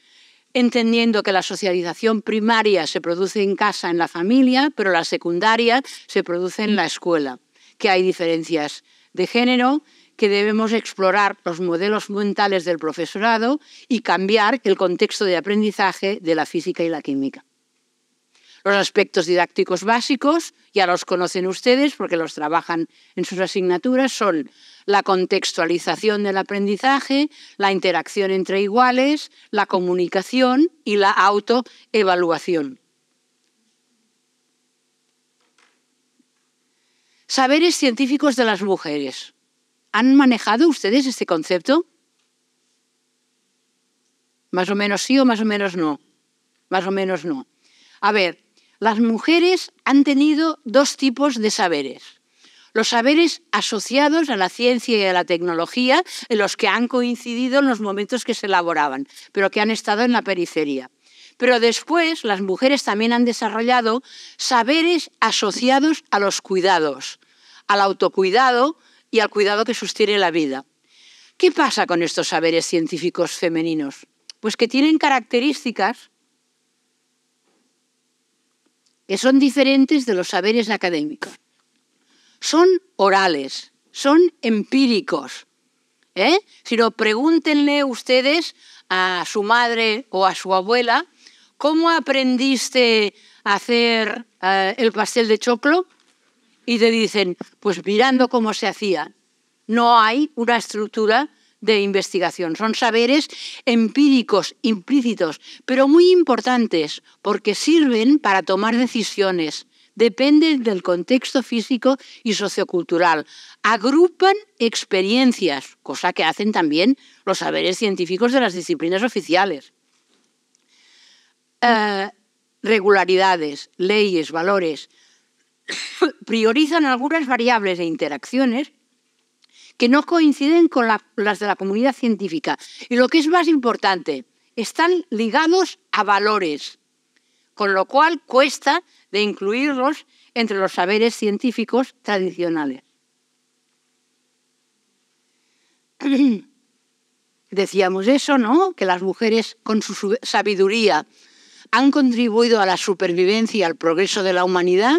entendiendo que la socialización primaria se produce en casa, en la familia, pero la secundaria se produce en la escuela, que hay diferencias de género, que debemos explorar los modelos mentales del profesorado y cambiar el contexto de aprendizaje de la física y la química. Los aspectos didácticos básicos, ya los conocen ustedes porque los trabajan en sus asignaturas, son la contextualización del aprendizaje, la interacción entre iguales, la comunicación y la autoevaluación. Saberes científicos de las mujeres. ¿Han manejado ustedes este concepto? Más o menos sí o más o menos no. Más o menos no. A ver, las mujeres han tenido dos tipos de saberes. Los saberes asociados a la ciencia y a la tecnología, en los que han coincidido en los momentos que se elaboraban, pero que han estado en la periferia. Pero después las mujeres también han desarrollado saberes asociados a los cuidados, al autocuidado y al cuidado que sostiene la vida. ¿Qué pasa con estos saberes científicos femeninos? Pues que tienen características que son diferentes de los saberes académicos. Son orales, son empíricos. Si no, pregúntenle ustedes a su madre o a su abuela, ¿cómo aprendiste a hacer el pastel de choclo? Y te dicen, pues mirando cómo se hacía. No hay una estructura de investigación. Son saberes empíricos, implícitos, pero muy importantes porque sirven para tomar decisiones. Dependen del contexto físico y sociocultural. Agrupan experiencias, cosa que hacen también los saberes científicos de las disciplinas oficiales. Regularidades, leyes, valores. Priorizan algunas variables e interacciones que no coinciden con las de la comunidad científica. Y lo que es más importante, están ligados a valores, con lo cual cuesta de incluirlos entre los saberes científicos tradicionales. Decíamos eso, ¿no? Que las mujeres con su sabiduría han contribuido a la supervivencia y al progreso de la humanidad.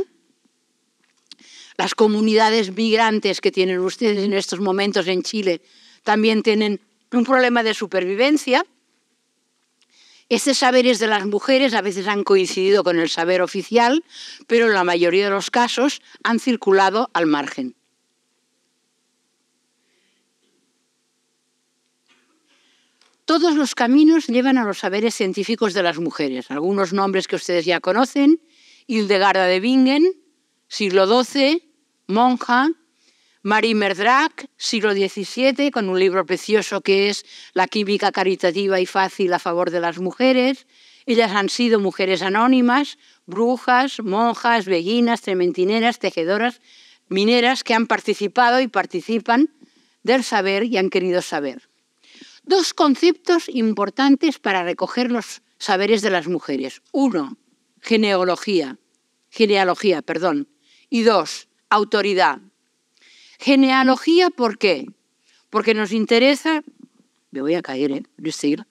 Las comunidades migrantes que tienen ustedes en estos momentos en Chile también tienen un problema de supervivencia. Estos saberes de las mujeres a veces han coincidido con el saber oficial, pero en la mayoría de los casos han circulado al margen. Todos los caminos llevan a los saberes científicos de las mujeres. Algunos nombres que ustedes ya conocen: Hildegarda de Bingen, siglo XII, monja; Marie Merdrac, siglo XVII, con un libro precioso que es La química caritativa y fácil a favor de las mujeres. Ellas han sido mujeres anónimas, brujas, monjas, beguinas, trementineras, tejedoras, mineras, que han participado y participan del saber y han querido saber. Dos conceptos importantes para recoger los saberes de las mujeres. Uno, genealogía, y dos, autoridad. Genealogía, ¿por qué? Porque nos interesa, me voy a caer, Lucille,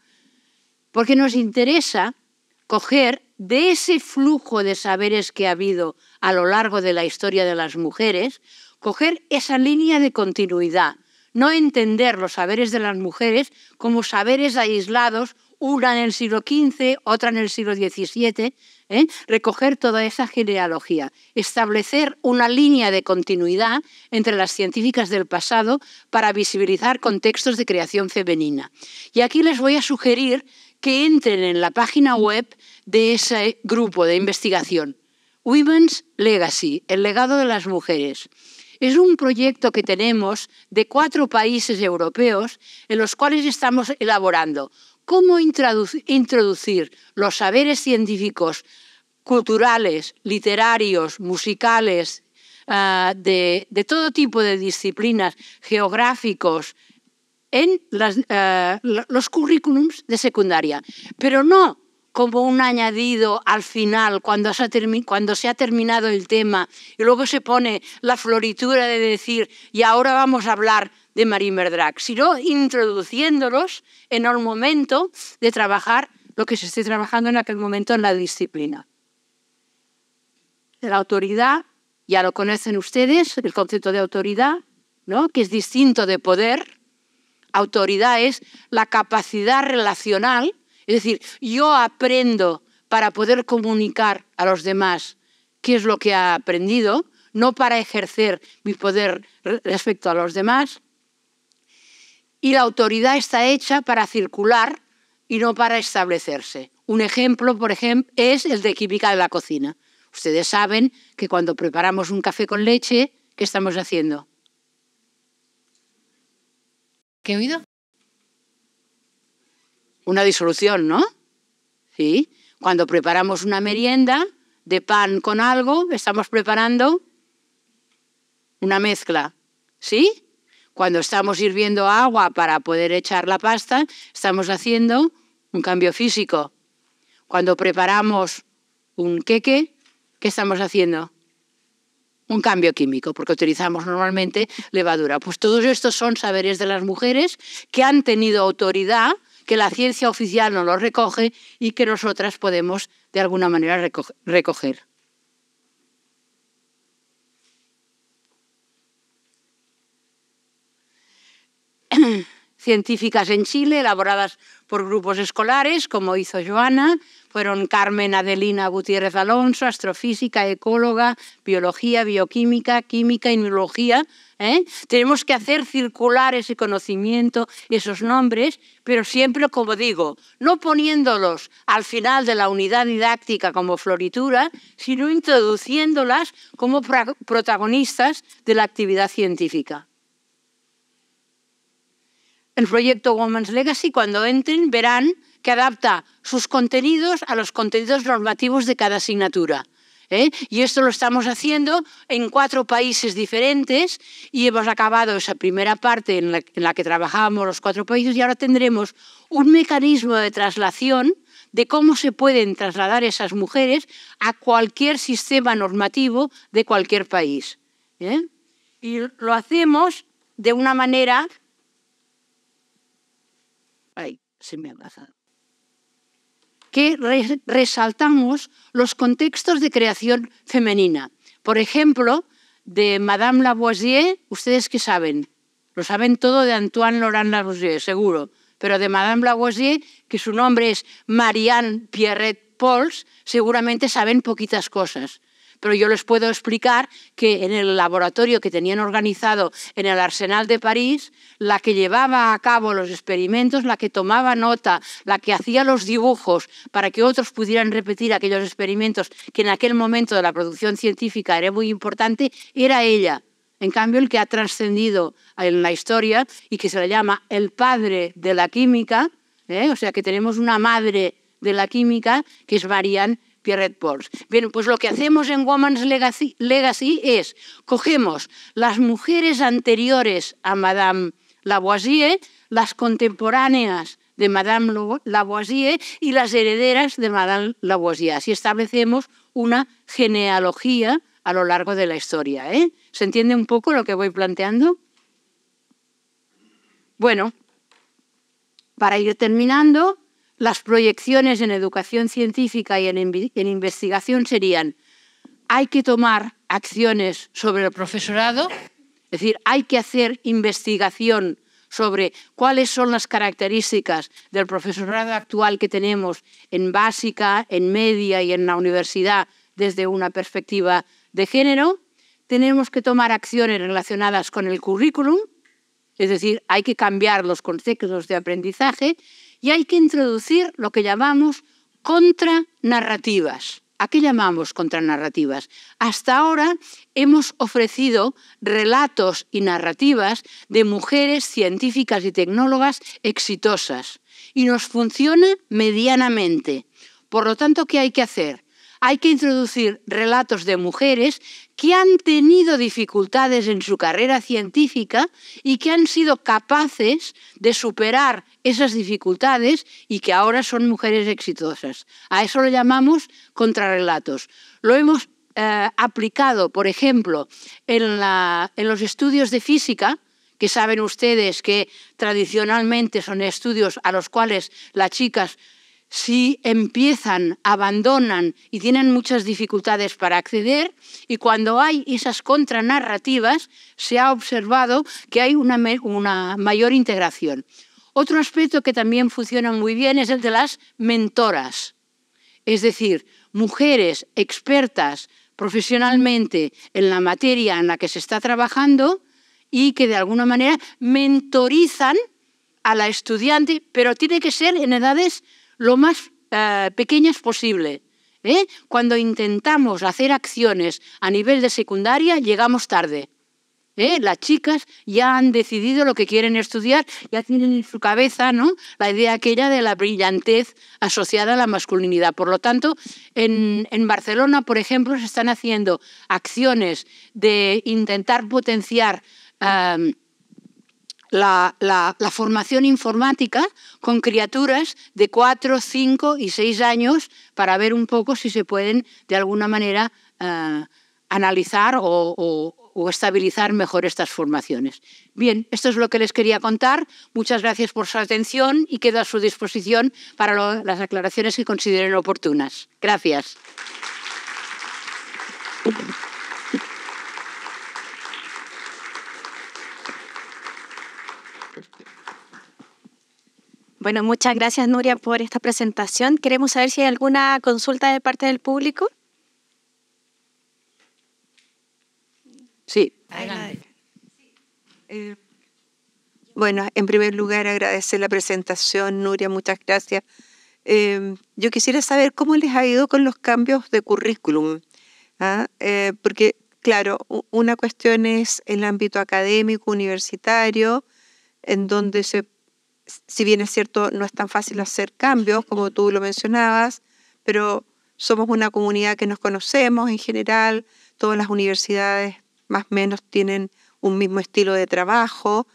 porque nos interesa coger de ese flujo de saberes que ha habido a lo largo de la historia de las mujeres, coger esa línea de continuidad, no entender los saberes de las mujeres como saberes aislados, una en el siglo XV, otra en el siglo XVII, recoger toda esa genealogía, establecer una línea de continuidad entre las científicas del pasado para visibilizar contextos de creación femenina. Y aquí les voy a sugerir que entren en la página web de ese grupo de investigación, Women's Legacy, el legado de las mujeres. Es un proyecto que tenemos de 4 países europeos en los cuales estamos elaborando cómo introducir los saberes científicos, culturales, literarios, musicales, de todo tipo de disciplinas, geográficos, en los currículums de secundaria, pero no como un añadido al final, cuando se ha terminado el tema, y luego se pone la floritura de decir, y ahora vamos a hablar de Marie Merdrac, sino introduciéndolos en el momento de trabajar lo que se esté trabajando en aquel momento en la disciplina. La autoridad, ya lo conocen ustedes, el concepto de autoridad, ¿no?, que es distinto de poder. Autoridad es la capacidad relacional. Es decir, yo aprendo para poder comunicar a los demás qué es lo que he aprendido, no para ejercer mi poder respecto a los demás. Y la autoridad está hecha para circular y no para establecerse. Un ejemplo, por ejemplo, es el de química de la cocina. Ustedes saben que cuando preparamos un café con leche, ¿qué estamos haciendo? ¿Qué he oído? Una disolución, ¿no? Sí. Cuando preparamos una merienda de pan con algo, estamos preparando una mezcla, ¿sí? Cuando estamos hirviendo agua para poder echar la pasta, estamos haciendo un cambio físico. Cuando preparamos un queque, ¿qué estamos haciendo? Un cambio químico, porque utilizamos normalmente levadura. Pues todos estos son saberes de las mujeres que han tenido autoridad, que la ciencia oficial no los recoge y que nosotras podemos de alguna manera recoger. Científicas en Chile, elaboradas por grupos escolares, como hizo Joana, fueron Carmen Adelina Gutiérrez Alonso, astrofísica, ecóloga, biología, bioquímica, química, inmunología. Tenemos que hacer circular ese conocimiento, esos nombres, pero siempre, como digo, no poniéndolos al final de la unidad didáctica como floritura, sino introduciéndolas como protagonistas de la actividad científica. El proyecto Women's Legacy, cuando entren, verán que adapta sus contenidos a los contenidos normativos de cada asignatura. Y esto lo estamos haciendo en 4 países diferentes y hemos acabado esa primera parte en la que trabajábamos los 4 países y ahora tendremos un mecanismo de traslación de cómo se pueden trasladar esas mujeres a cualquier sistema normativo de cualquier país. Y lo hacemos de una manera... Ay, se me ha pasado. Que resaltamos los contextos de creación femenina. Por ejemplo, de Madame Lavoisier, ¿ustedes qué saben? Lo saben todo de Antoine Laurent Lavoisier, seguro. pero de Madame Lavoisier, que su nombre es Marianne Pierrette Pols, seguramente saben poquitas cosas. Pero yo les puedo explicar que en el laboratorio que tenían organizado en el Arsenal de París, la que llevaba a cabo los experimentos, la que tomaba nota, la que hacía los dibujos para que otros pudieran repetir aquellos experimentos que en aquel momento de la producción científica era muy importante, era ella. En cambio, el que ha trascendido en la historia y que se le llama el padre de la química, o sea que tenemos una madre de la química, que es Marianne Pierrette Pols. Bien, pues lo que hacemos en Women's Legacy es, cogemos las mujeres anteriores a Madame Lavoisier, las contemporáneas de Madame Lavoisier y las herederas de Madame Lavoisier. Así establecemos una genealogía a lo largo de la historia. ¿Se entiende un poco lo que voy planteando? Bueno, para ir terminando, las proyecciones en educación científica y en investigación serían: hay que tomar acciones sobre el profesorado, es decir, hay que hacer investigación sobre cuáles son las características del profesorado actual que tenemos en básica, en media y en la universidad desde una perspectiva de género. Tenemos que tomar acciones relacionadas con el currículum, es decir, hay que cambiar los conceptos de aprendizaje y hay que introducir lo que llamamos contranarrativas. ¿A qué llamamos contranarrativas? Hasta ahora hemos ofrecido relatos y narrativas de mujeres científicas y tecnólogas exitosas y nos funciona medianamente. Por lo tanto, ¿qué hay que hacer? Hay que introducir relatos de mujeres que han tenido dificultades en su carrera científica y que han sido capaces de superar esas dificultades y que ahora son mujeres exitosas. A eso lo llamamos contrarrelatos. Lo hemos aplicado, por ejemplo, en los estudios de física, que saben ustedes que tradicionalmente son estudios a los cuales las chicas, si empiezan, abandonan y tienen muchas dificultades para acceder, y cuando hay esas contranarrativas se ha observado que hay una mayor integración. Otro aspecto que también funciona muy bien es el de las mentoras, es decir, mujeres expertas profesionalmente en la materia en la que se está trabajando y que de alguna manera mentorizan a la estudiante, pero tiene que ser en edades lo más pequeñas posible. Cuando intentamos hacer acciones a nivel de secundaria, llegamos tarde. Las chicas ya han decidido lo que quieren estudiar, ya tienen en su cabeza, ¿no?, la idea aquella de la brillantez asociada a la masculinidad. Por lo tanto, en Barcelona, por ejemplo, se están haciendo acciones de intentar potenciar la formación informática con criaturas de 4, 5 y 6 años para ver un poco si se pueden de alguna manera analizar o estabilizar mejor estas formaciones. Bien, esto es lo que les quería contar. Muchas gracias por su atención y quedo a su disposición para las aclaraciones que consideren oportunas. Gracias. Bueno, muchas gracias, Nuria, por esta presentación. Queremos saber si hay alguna consulta de parte del público. Sí, adelante. Bueno, en primer lugar, agradecer la presentación, Nuria, muchas gracias. Yo quisiera saber cómo les ha ido con los cambios de currículum, porque, claro, una cuestión es el ámbito académico, universitario, en donde si bien es cierto, no es tan fácil hacer cambios, como tú lo mencionabas, pero somos una comunidad que nos conocemos en general, todas las universidades más o menos tienen un mismo estilo de trabajo,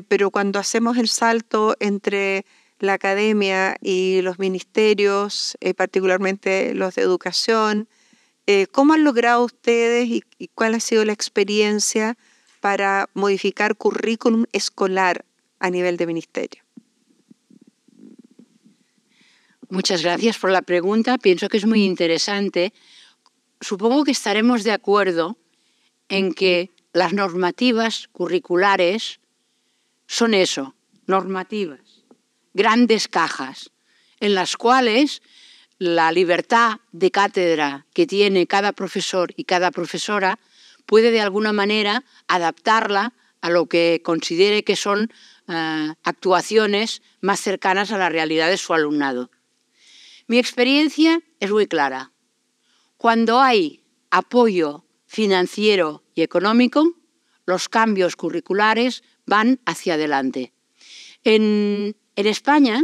pero cuando hacemos el salto entre la academia y los ministerios, particularmente los de educación, ¿cómo han logrado ustedes y cuál ha sido la experiencia para modificar currículum escolar a nivel de ministerio? Muchas gracias por la pregunta. Pienso que es muy interesante. Supongo que estaremos de acuerdo en que las normativas curriculares son eso, normativas. grandes cajas en las cuales la libertad de cátedra que tiene cada profesor y cada profesora puede de alguna manera adaptarla a lo que considere que son actuaciones más cercanas a la realidad de su alumnado. Mi experiencia es muy clara. Cuando hay apoyo financiero y económico, los cambios curriculares van hacia adelante. En España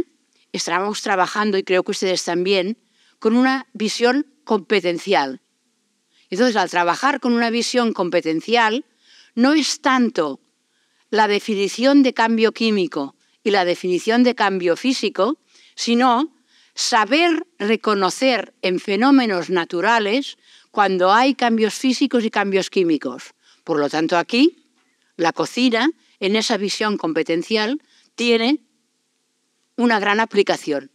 estamos trabajando, y creo que ustedes también, con una visión competencial. Entonces, al trabajar con una visión competencial, no es tanto la definición de cambio químico y la definición de cambio físico, sino saber reconocer en fenómenos naturales cuando hay cambios físicos y cambios químicos. Por lo tanto, aquí, la cocina, en esa visión competencial, tiene una gran aplicación.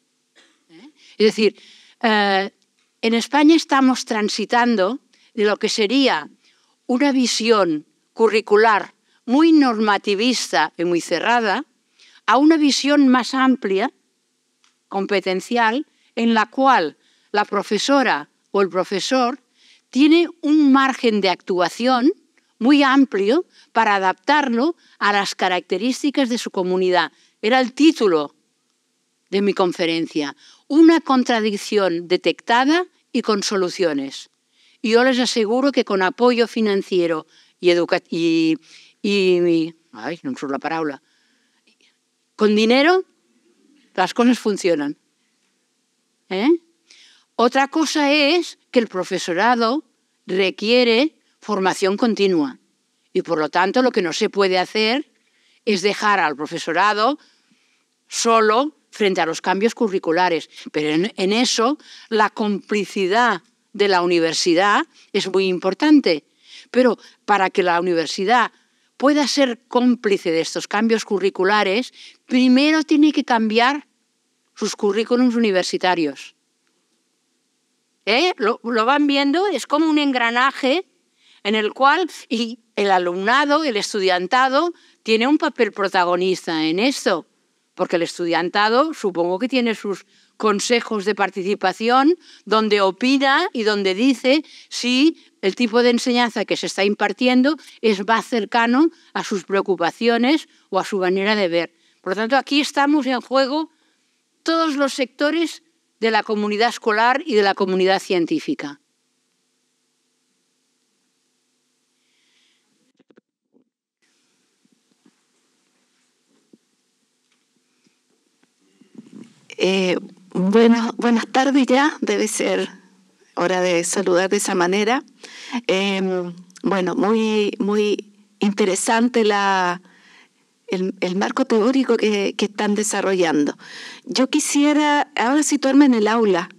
Es decir, en España estamos transitando de lo que sería una visión curricular muy normativista y muy cerrada a una visión más amplia, competencial, en la cual la profesora o el profesor tiene un margen de actuación muy amplio para adaptarlo a las características de su comunidad. Era el título de mi conferencia, una contradicción detectada y con soluciones. Y yo les aseguro que con apoyo financiero no sé la palabra, con dinero, las cosas funcionan. Otra cosa es que el profesorado requiere formación continua y, por lo tanto, lo que no se puede hacer es dejar al profesorado solo frente a los cambios curriculares. Pero en eso la complicidad de la universidad es muy importante. Pero para que la universidad pueda ser cómplice de estos cambios curriculares, primero tiene que cambiar sus currículums universitarios. Lo van viendo, es como un engranaje en el cual el alumnado, el estudiantado, tiene un papel protagonista en esto, porque el estudiantado supongo que tiene sus consejos de participación donde opina y donde dice si el tipo de enseñanza que se está impartiendo es más cercano a sus preocupaciones o a su manera de ver. Por lo tanto, aquí estamos en juego todos los sectores de la comunidad escolar y de la comunidad científica. Buenas tardes ya, debe ser hora de saludar de esa manera. Bueno, muy interesante el marco teórico que están desarrollando. Yo quisiera ahora situarme en el aula,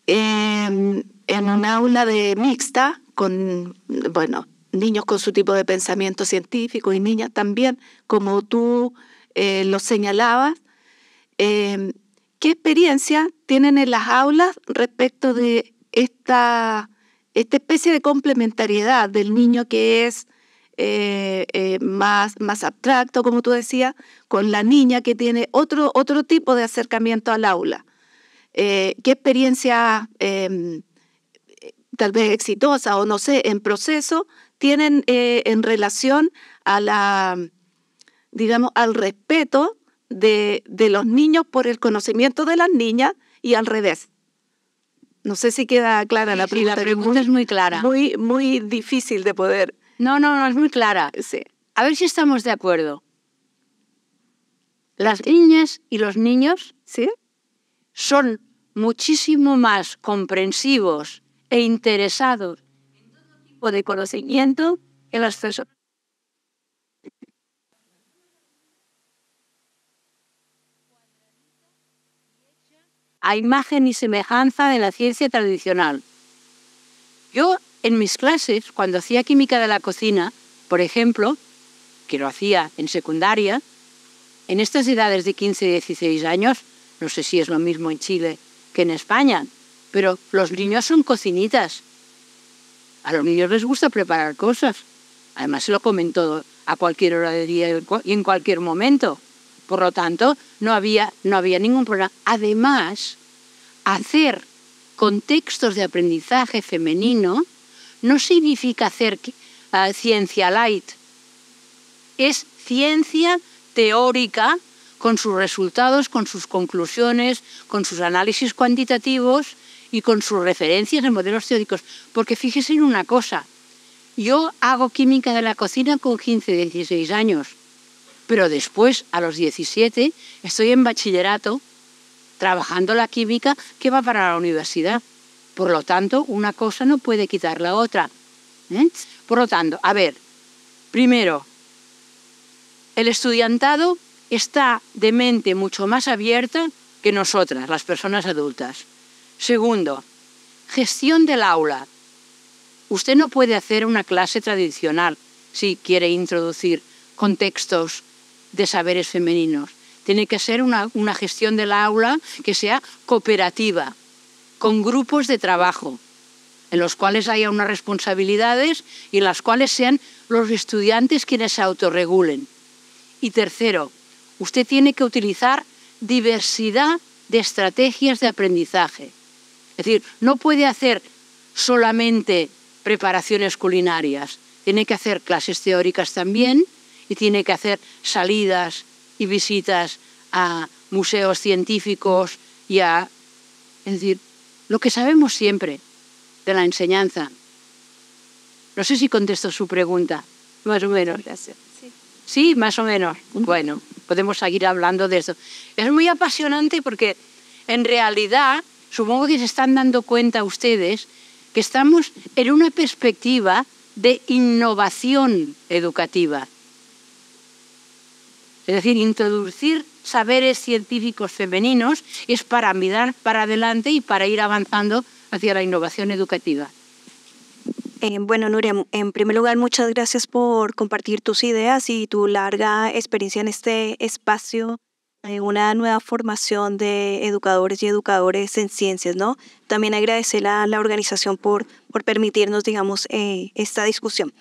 en un aula mixta con, bueno, niños con su tipo de pensamiento científico y niñas también, como tú lo señalabas. ¿Qué experiencia tienen en las aulas respecto de esta especie de complementariedad del niño que es más abstracto, como tú decías, con la niña que tiene otro tipo de acercamiento al aula? ¿Qué experiencia, tal vez exitosa o no sé, en proceso, tienen en relación a digamos, al respeto de los niños por el conocimiento de las niñas y al revés? No sé si queda clara la pregunta. Sí, la pregunta es muy clara. Muy difícil de poder. No, es muy clara. Sí. A ver si estamos de acuerdo. Las niñas y los niños, ¿sí?, son muchísimo más comprensivos e interesados en todo tipo de conocimiento que las personas. A imagen y semejanza de la ciencia tradicional. Yo, en mis clases, cuando hacía química de la cocina, por ejemplo, que lo hacía en secundaria, en estas edades de 15 y 16 años, no sé si es lo mismo en Chile que en España, pero los niños son cocinitas. A los niños les gusta preparar cosas. Además, se lo comen todo a cualquier hora del día y en cualquier momento. Por lo tanto, no había ningún problema. Además, hacer contextos de aprendizaje femenino no significa hacer ciencia light. Es ciencia teórica con sus resultados, con sus conclusiones, con sus análisis cuantitativos y con sus referencias en modelos teóricos. Porque fíjese en una cosa, yo hago química de la cocina con 15, 16 años, pero después, a los 17, estoy en bachillerato trabajando la química que va para la universidad. Por lo tanto, una cosa no puede quitar la otra. Por lo tanto, a ver, primero, el estudiantado está de mente mucho más abierta que nosotras, las personas adultas. Segundo, gestión del aula. Usted no puede hacer una clase tradicional si quiere introducir contextos de saberes femeninos. Tiene que ser una gestión del aula que sea cooperativa, con grupos de trabajo, en los cuales haya unas responsabilidades y en las cuales sean los estudiantes quienes se autorregulen. Y tercero, usted tiene que utilizar diversidad de estrategias de aprendizaje. Es decir, no puede hacer solamente preparaciones culinarias, tiene que hacer clases teóricas también y tiene que hacer salidas y visitas a museos científicos y a... Es decir, lo que sabemos siempre de la enseñanza. No sé si contesto su pregunta, más o menos. Gracias. Sí. Sí, más o menos. Bueno, podemos seguir hablando de esto. Es muy apasionante porque en realidad supongo que se están dando cuenta ustedes que estamos en una perspectiva de innovación educativa. Es decir, introducir saberes científicos femeninos es para mirar para adelante y para ir avanzando hacia la innovación educativa. Bueno, Nuria, en primer lugar, muchas gracias por compartir tus ideas y tu larga experiencia en este espacio, una nueva formación de educadores y educadores en ciencias, ¿no? También agradecer a la organización por permitirnos, digamos, esta discusión.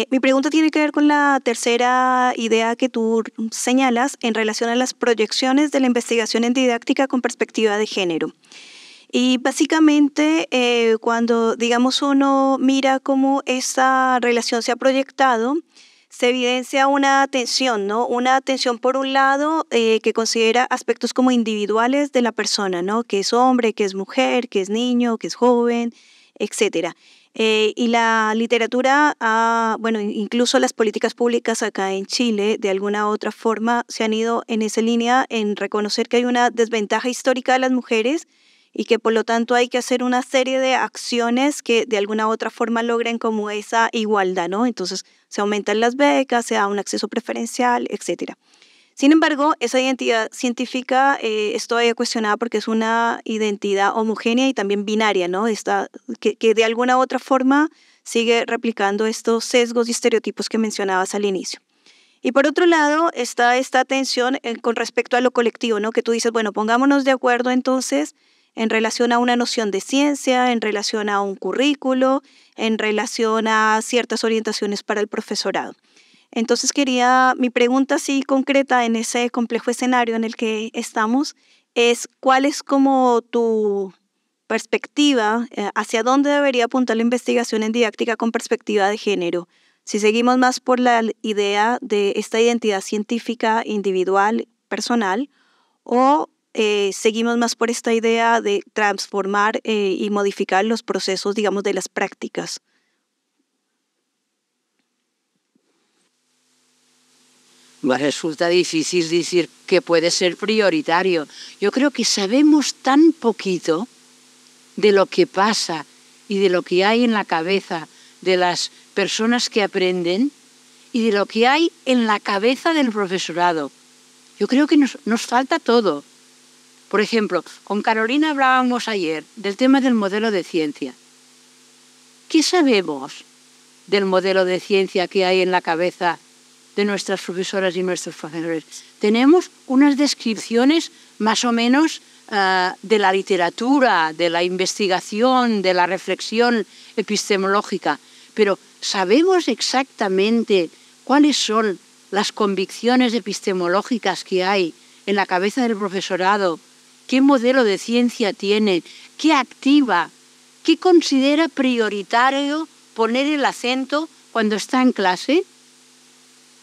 Mi pregunta tiene que ver con la tercera idea que tú señalas en relación a las proyecciones de la investigación en didáctica con perspectiva de género. Y básicamente cuando, digamos, uno mira cómo esa relación se ha proyectado, se evidencia una tensión, ¿no? Una tensión por un lado que considera aspectos como individuales de la persona, ¿no? Que es hombre, que es mujer, que es niño, que es joven, etcétera. Y la literatura, bueno, incluso las políticas públicas acá en Chile, de alguna u otra forma, se han ido en esa línea en reconocer que hay una desventaja histórica de las mujeres y que por lo tanto hay que hacer una serie de acciones que de alguna u otra forma logren como esa igualdad, ¿no? Entonces se aumentan las becas, se da un acceso preferencial, etcétera. Sin embargo, esa identidad científica es todavía cuestionada porque es una identidad homogénea y también binaria, ¿no? Que de alguna u otra forma sigue replicando estos sesgos y estereotipos que mencionabas al inicio. Y por otro lado está esta tensión con respecto a lo colectivo, ¿no? Que tú dices, bueno, pongámonos de acuerdo entonces en relación a una noción de ciencia, en relación a un currículo, en relación a ciertas orientaciones para el profesorado. Entonces mi pregunta así concreta en ese complejo escenario en el que estamos es ¿cuál es como tu perspectiva, hacia dónde debería apuntar la investigación en didáctica con perspectiva de género? Si seguimos más por la idea de esta identidad científica individual, personal, o seguimos más por esta idea de transformar y modificar los procesos, digamos, de las prácticas. Resulta difícil decir que puede ser prioritario. Yo creo que sabemos tan poquito de lo que pasa y de lo que hay en la cabeza de las personas que aprenden y de lo que hay en la cabeza del profesorado. Yo creo que nos falta todo. Por ejemplo, con Carolina hablábamos ayer del tema del modelo de ciencia. ¿Qué sabemos del modelo de ciencia que hay en la cabeza de nuestras profesoras y nuestros profesores? Tenemos unas descripciones más o menos de la literatura, de la investigación, de la reflexión epistemológica, pero ¿sabemos exactamente cuáles son las convicciones epistemológicas que hay en la cabeza del profesorado, qué modelo de ciencia tiene, qué activa, qué considera prioritario poner el acento cuando está en clase,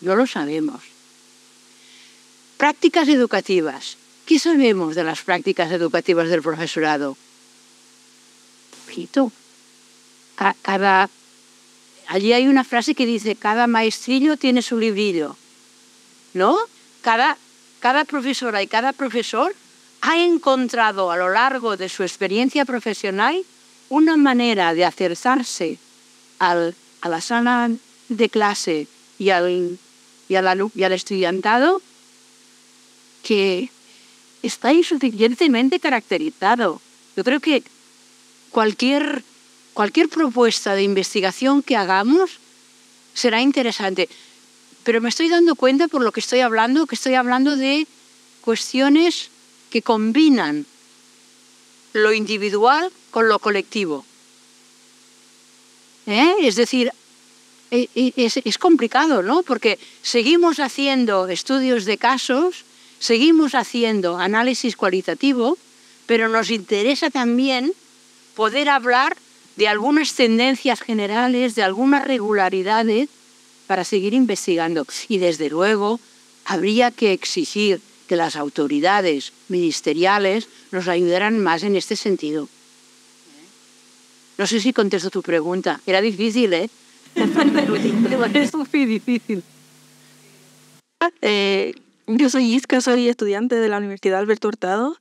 no lo sabemos. Prácticas educativas. ¿Qué sabemos de las prácticas educativas del profesorado? Poquito. Allí hay una frase que dice, cada maestrillo tiene su librillo, ¿no? Cada profesora y cada profesor ha encontrado a lo largo de su experiencia profesional una manera de acercarse a la sala de clase y al estudiantado que está insuficientemente caracterizado. Yo creo que cualquier propuesta de investigación que hagamos será interesante. Pero me estoy dando cuenta por lo que estoy hablando, de cuestiones que combinan lo individual con lo colectivo. Es decir, es complicado, ¿no? Porque seguimos haciendo estudios de casos, seguimos haciendo análisis cualitativo, pero nos interesa también poder hablar de algunas tendencias generales, de algunas regularidades para seguir investigando. Y desde luego habría que exigir que las autoridades ministeriales nos ayudaran más en este sentido. No sé si contesto tu pregunta. Era difícil, ¿eh? Es muy difícil. Yo soy Isca, soy estudiante de la Universidad Alberto Hurtado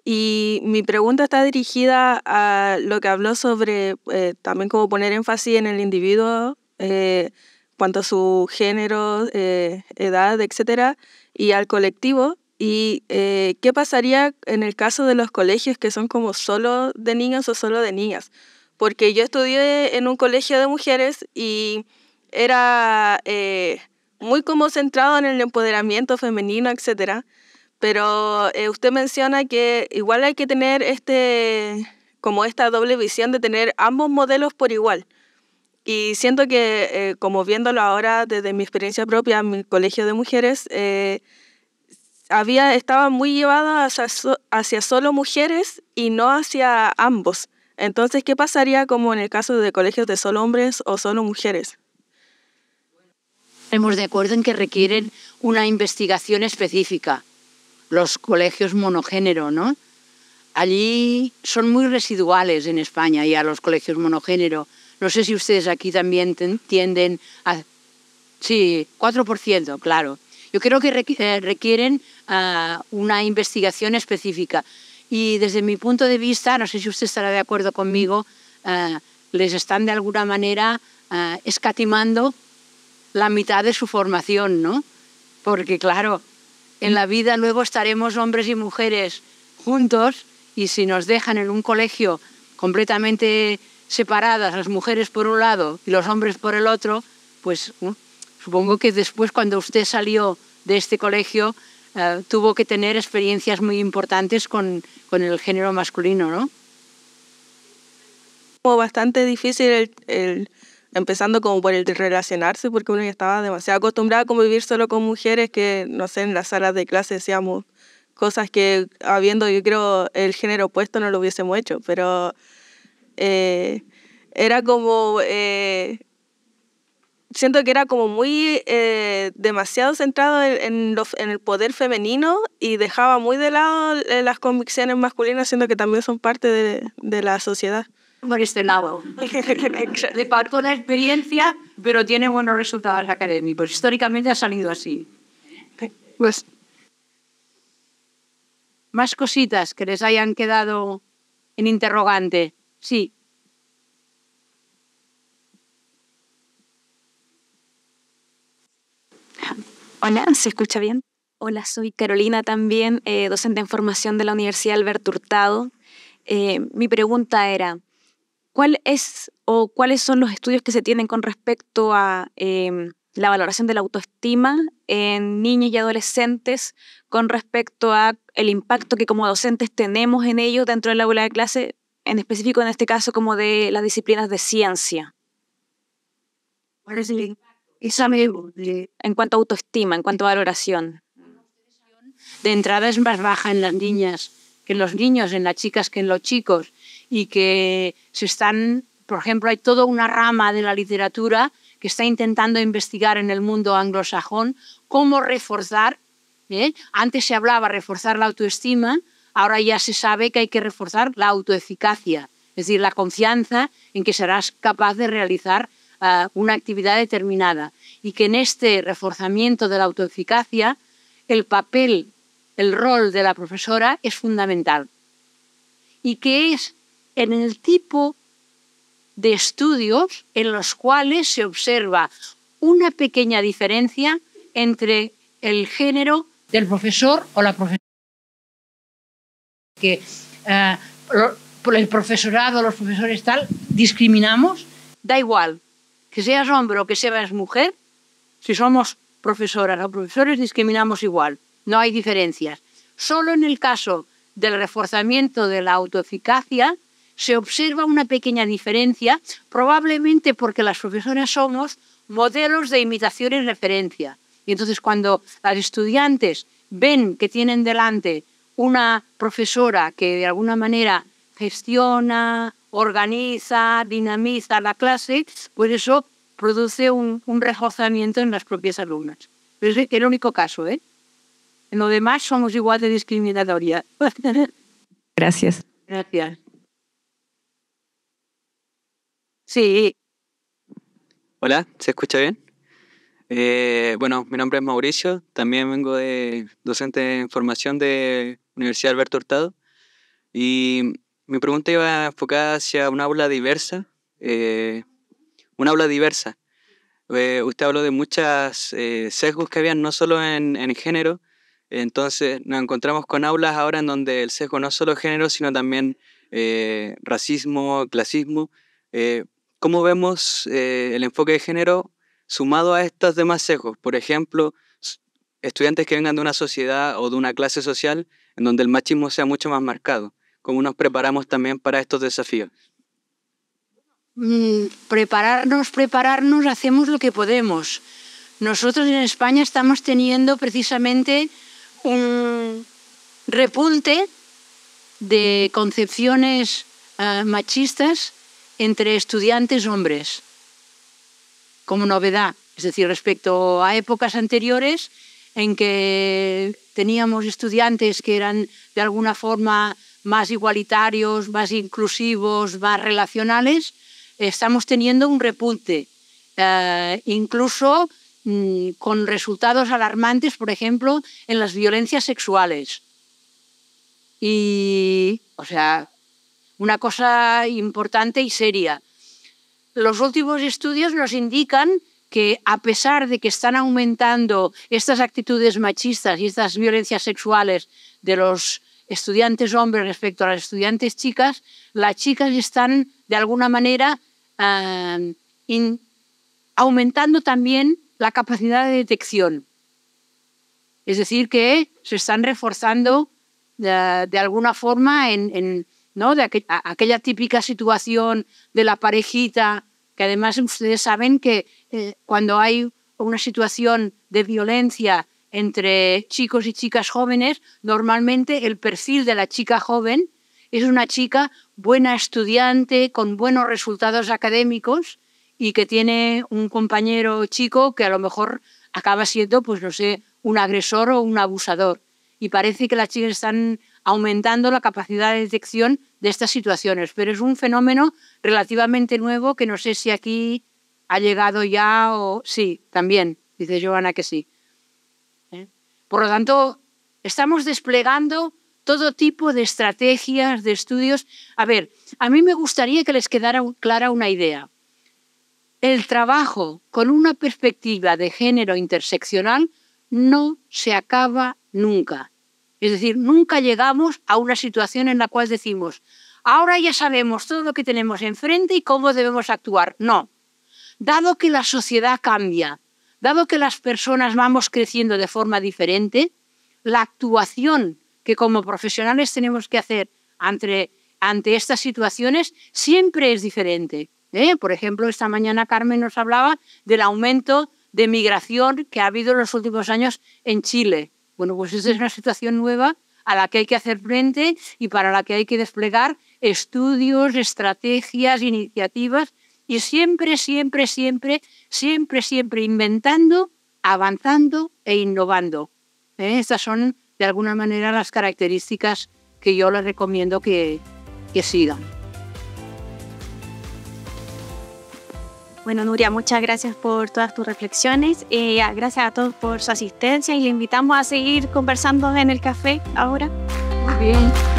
y mi pregunta está dirigida a lo que habló sobre también cómo poner énfasis en el individuo cuanto a su género, edad, etcétera, y al colectivo. Y qué pasaría en el caso de los colegios que son como solo de niños o solo de niñas. Porque yo estudié en un colegio de mujeres y era muy como centrado en el empoderamiento femenino, etcétera. Pero usted menciona que igual hay que tener como esta doble visión de tener ambos modelos por igual. Y siento que, como viéndolo ahora desde mi experiencia propia, mi colegio de mujeres, estaba muy llevado hacia solo mujeres y no hacia ambos. Entonces, ¿qué pasaría como en el caso de colegios de solo hombres o solo mujeres? Estamos de acuerdo en que requieren una investigación específica. Los colegios monogénero, ¿no? Allí son muy residuales en España ya los colegios monogénero. No sé si ustedes aquí también tienden a... Sí, 4%, claro. Yo creo que requieren una investigación específica. Y desde mi punto de vista, no sé si usted estará de acuerdo conmigo, les están de alguna manera escatimando la mitad de su formación, ¿no? Porque, claro, en la vida luego estaremos hombres y mujeres juntos y si nos dejan en un colegio completamente separadas, las mujeres por un lado y los hombres por el otro, pues supongo que después cuando usted salió de este colegio tuvo que tener experiencias muy importantes con el género masculino, ¿no? Como bastante difícil empezando como por el de relacionarse, porque uno ya estaba demasiado acostumbrado a convivir solo con mujeres que, no sé, en las salas de clase decíamos cosas que habiendo, yo creo, el género opuesto no lo hubiésemos hecho, pero era como... siento que era como muy demasiado centrado en el poder femenino y dejaba muy de lado las convicciones masculinas, siendo que también son parte de la sociedad. Por este lado. Le faltó la experiencia, pero tiene buenos resultados académicos. Históricamente ha salido así. Pues, más cositas que les hayan quedado en interrogante. Sí. Hola, ¿se escucha bien? Hola, soy Carolina también, docente en formación de la Universidad Alberto Hurtado. Mi pregunta era, ¿cuáles son los estudios que se tienen con respecto a la valoración de la autoestima en niños y adolescentes con respecto a el impacto que como docentes tenemos en ellos dentro del aula de clase, en específico en este caso como de las disciplinas de ciencia? ¿Cuál es el impacto? En cuanto a autoestima, en cuanto a valoración. De entrada es más baja en las niñas que en los niños, en las chicas que en los chicos, y que se están, por ejemplo, hay toda una rama de la literatura que está intentando investigar en el mundo anglosajón cómo reforzar. Antes se hablaba de reforzar la autoestima, ahora ya se sabe que hay que reforzar la autoeficacia, es decir, la confianza en que serás capaz de realizar una actividad determinada, y que en este reforzamiento de la autoeficacia el papel, el rol de la profesora es fundamental, y que es en el tipo de estudios en los cuales se observa una pequeña diferencia entre el género del profesor o la profesora. Que por el profesorado, los profesores tal, discriminamos, da igual, que seas hombre o que seas mujer, si somos profesoras o profesores discriminamos igual, no hay diferencias. Solo en el caso del reforzamiento de la autoeficacia se observa una pequeña diferencia, probablemente porque las profesoras somos modelos de imitación y referencia. Y entonces cuando las estudiantes ven que tienen delante una profesora que de alguna manera gestiona, organiza, dinamiza la clase, pues eso produce un reforzamiento en las propias alumnas. Pero es el único caso, ¿eh? En lo demás somos igual de discriminatoria. Gracias. Gracias. Sí. Hola, ¿se escucha bien? Bueno, mi nombre es Mauricio, también vengo de docente de formación de Universidad Alberto Hurtado, y mi pregunta iba enfocada hacia un aula diversa. Usted habló de muchos sesgos que habían, no solo en género, entonces nos encontramos con aulas ahora en donde el sesgo no es solo género, sino también racismo, clasismo. ¿Cómo vemos el enfoque de género sumado a estos demás sesgos? Por ejemplo, estudiantes que vengan de una sociedad o de una clase social en donde el machismo sea mucho más marcado. ¿Cómo nos preparamos también para estos desafíos? Prepararnos, hacemos lo que podemos. Nosotros en España estamos teniendo precisamente un repunte de concepciones machistas entre estudiantes hombres, como novedad. Es decir, respecto a épocas anteriores en que teníamos estudiantes que eran de alguna forma más igualitarios, más inclusivos, más relacionales, estamos teniendo un repunte, incluso con resultados alarmantes, por ejemplo, en las violencias sexuales. Y, o sea, una cosa importante y seria. Los últimos estudios nos indican que a pesar de que están aumentando estas actitudes machistas y estas violencias sexuales de los estudiantes hombres respecto a las estudiantes chicas, las chicas están de alguna manera aumentando también la capacidad de detección. Es decir, que se están reforzando de alguna forma ¿no? de aquella típica situación de la parejita, que además ustedes saben que cuando hay una situación de violencia entre chicos y chicas jóvenes, normalmente el perfil de la chica joven es una chica buena estudiante, con buenos resultados académicos y que tiene un compañero chico que a lo mejor acaba siendo, pues no sé, un agresor o un abusador. Y parece que las chicas están aumentando la capacidad de detección de estas situaciones, pero es un fenómeno relativamente nuevo que no sé si aquí ha llegado ya o... Sí, también, dice Joana que sí. Por lo tanto, estamos desplegando todo tipo de estrategias, de estudios. A ver, a mí me gustaría que les quedara clara una idea. El trabajo con una perspectiva de género interseccional no se acaba nunca. Es decir, nunca llegamos a una situación en la cual decimos, ahora ya sabemos todo lo que tenemos enfrente y cómo debemos actuar. No. Dado que la sociedad cambia, dado que las personas vamos creciendo de forma diferente, la actuación que como profesionales tenemos que hacer ante estas situaciones siempre es diferente. Por ejemplo, esta mañana Carmen nos hablaba del aumento de migración que ha habido en los últimos años en Chile. Bueno, pues esa es una situación nueva a la que hay que hacer frente y para la que hay que desplegar estudios, estrategias, iniciativas y siempre, siempre, siempre, siempre, siempre inventando, avanzando e innovando. Estas son, de alguna manera, las características que yo les recomiendo que sigan. Bueno, Nuria, muchas gracias por todas tus reflexiones. Gracias a todos por su asistencia y le invitamos a seguir conversando en el café ahora. Muy bien.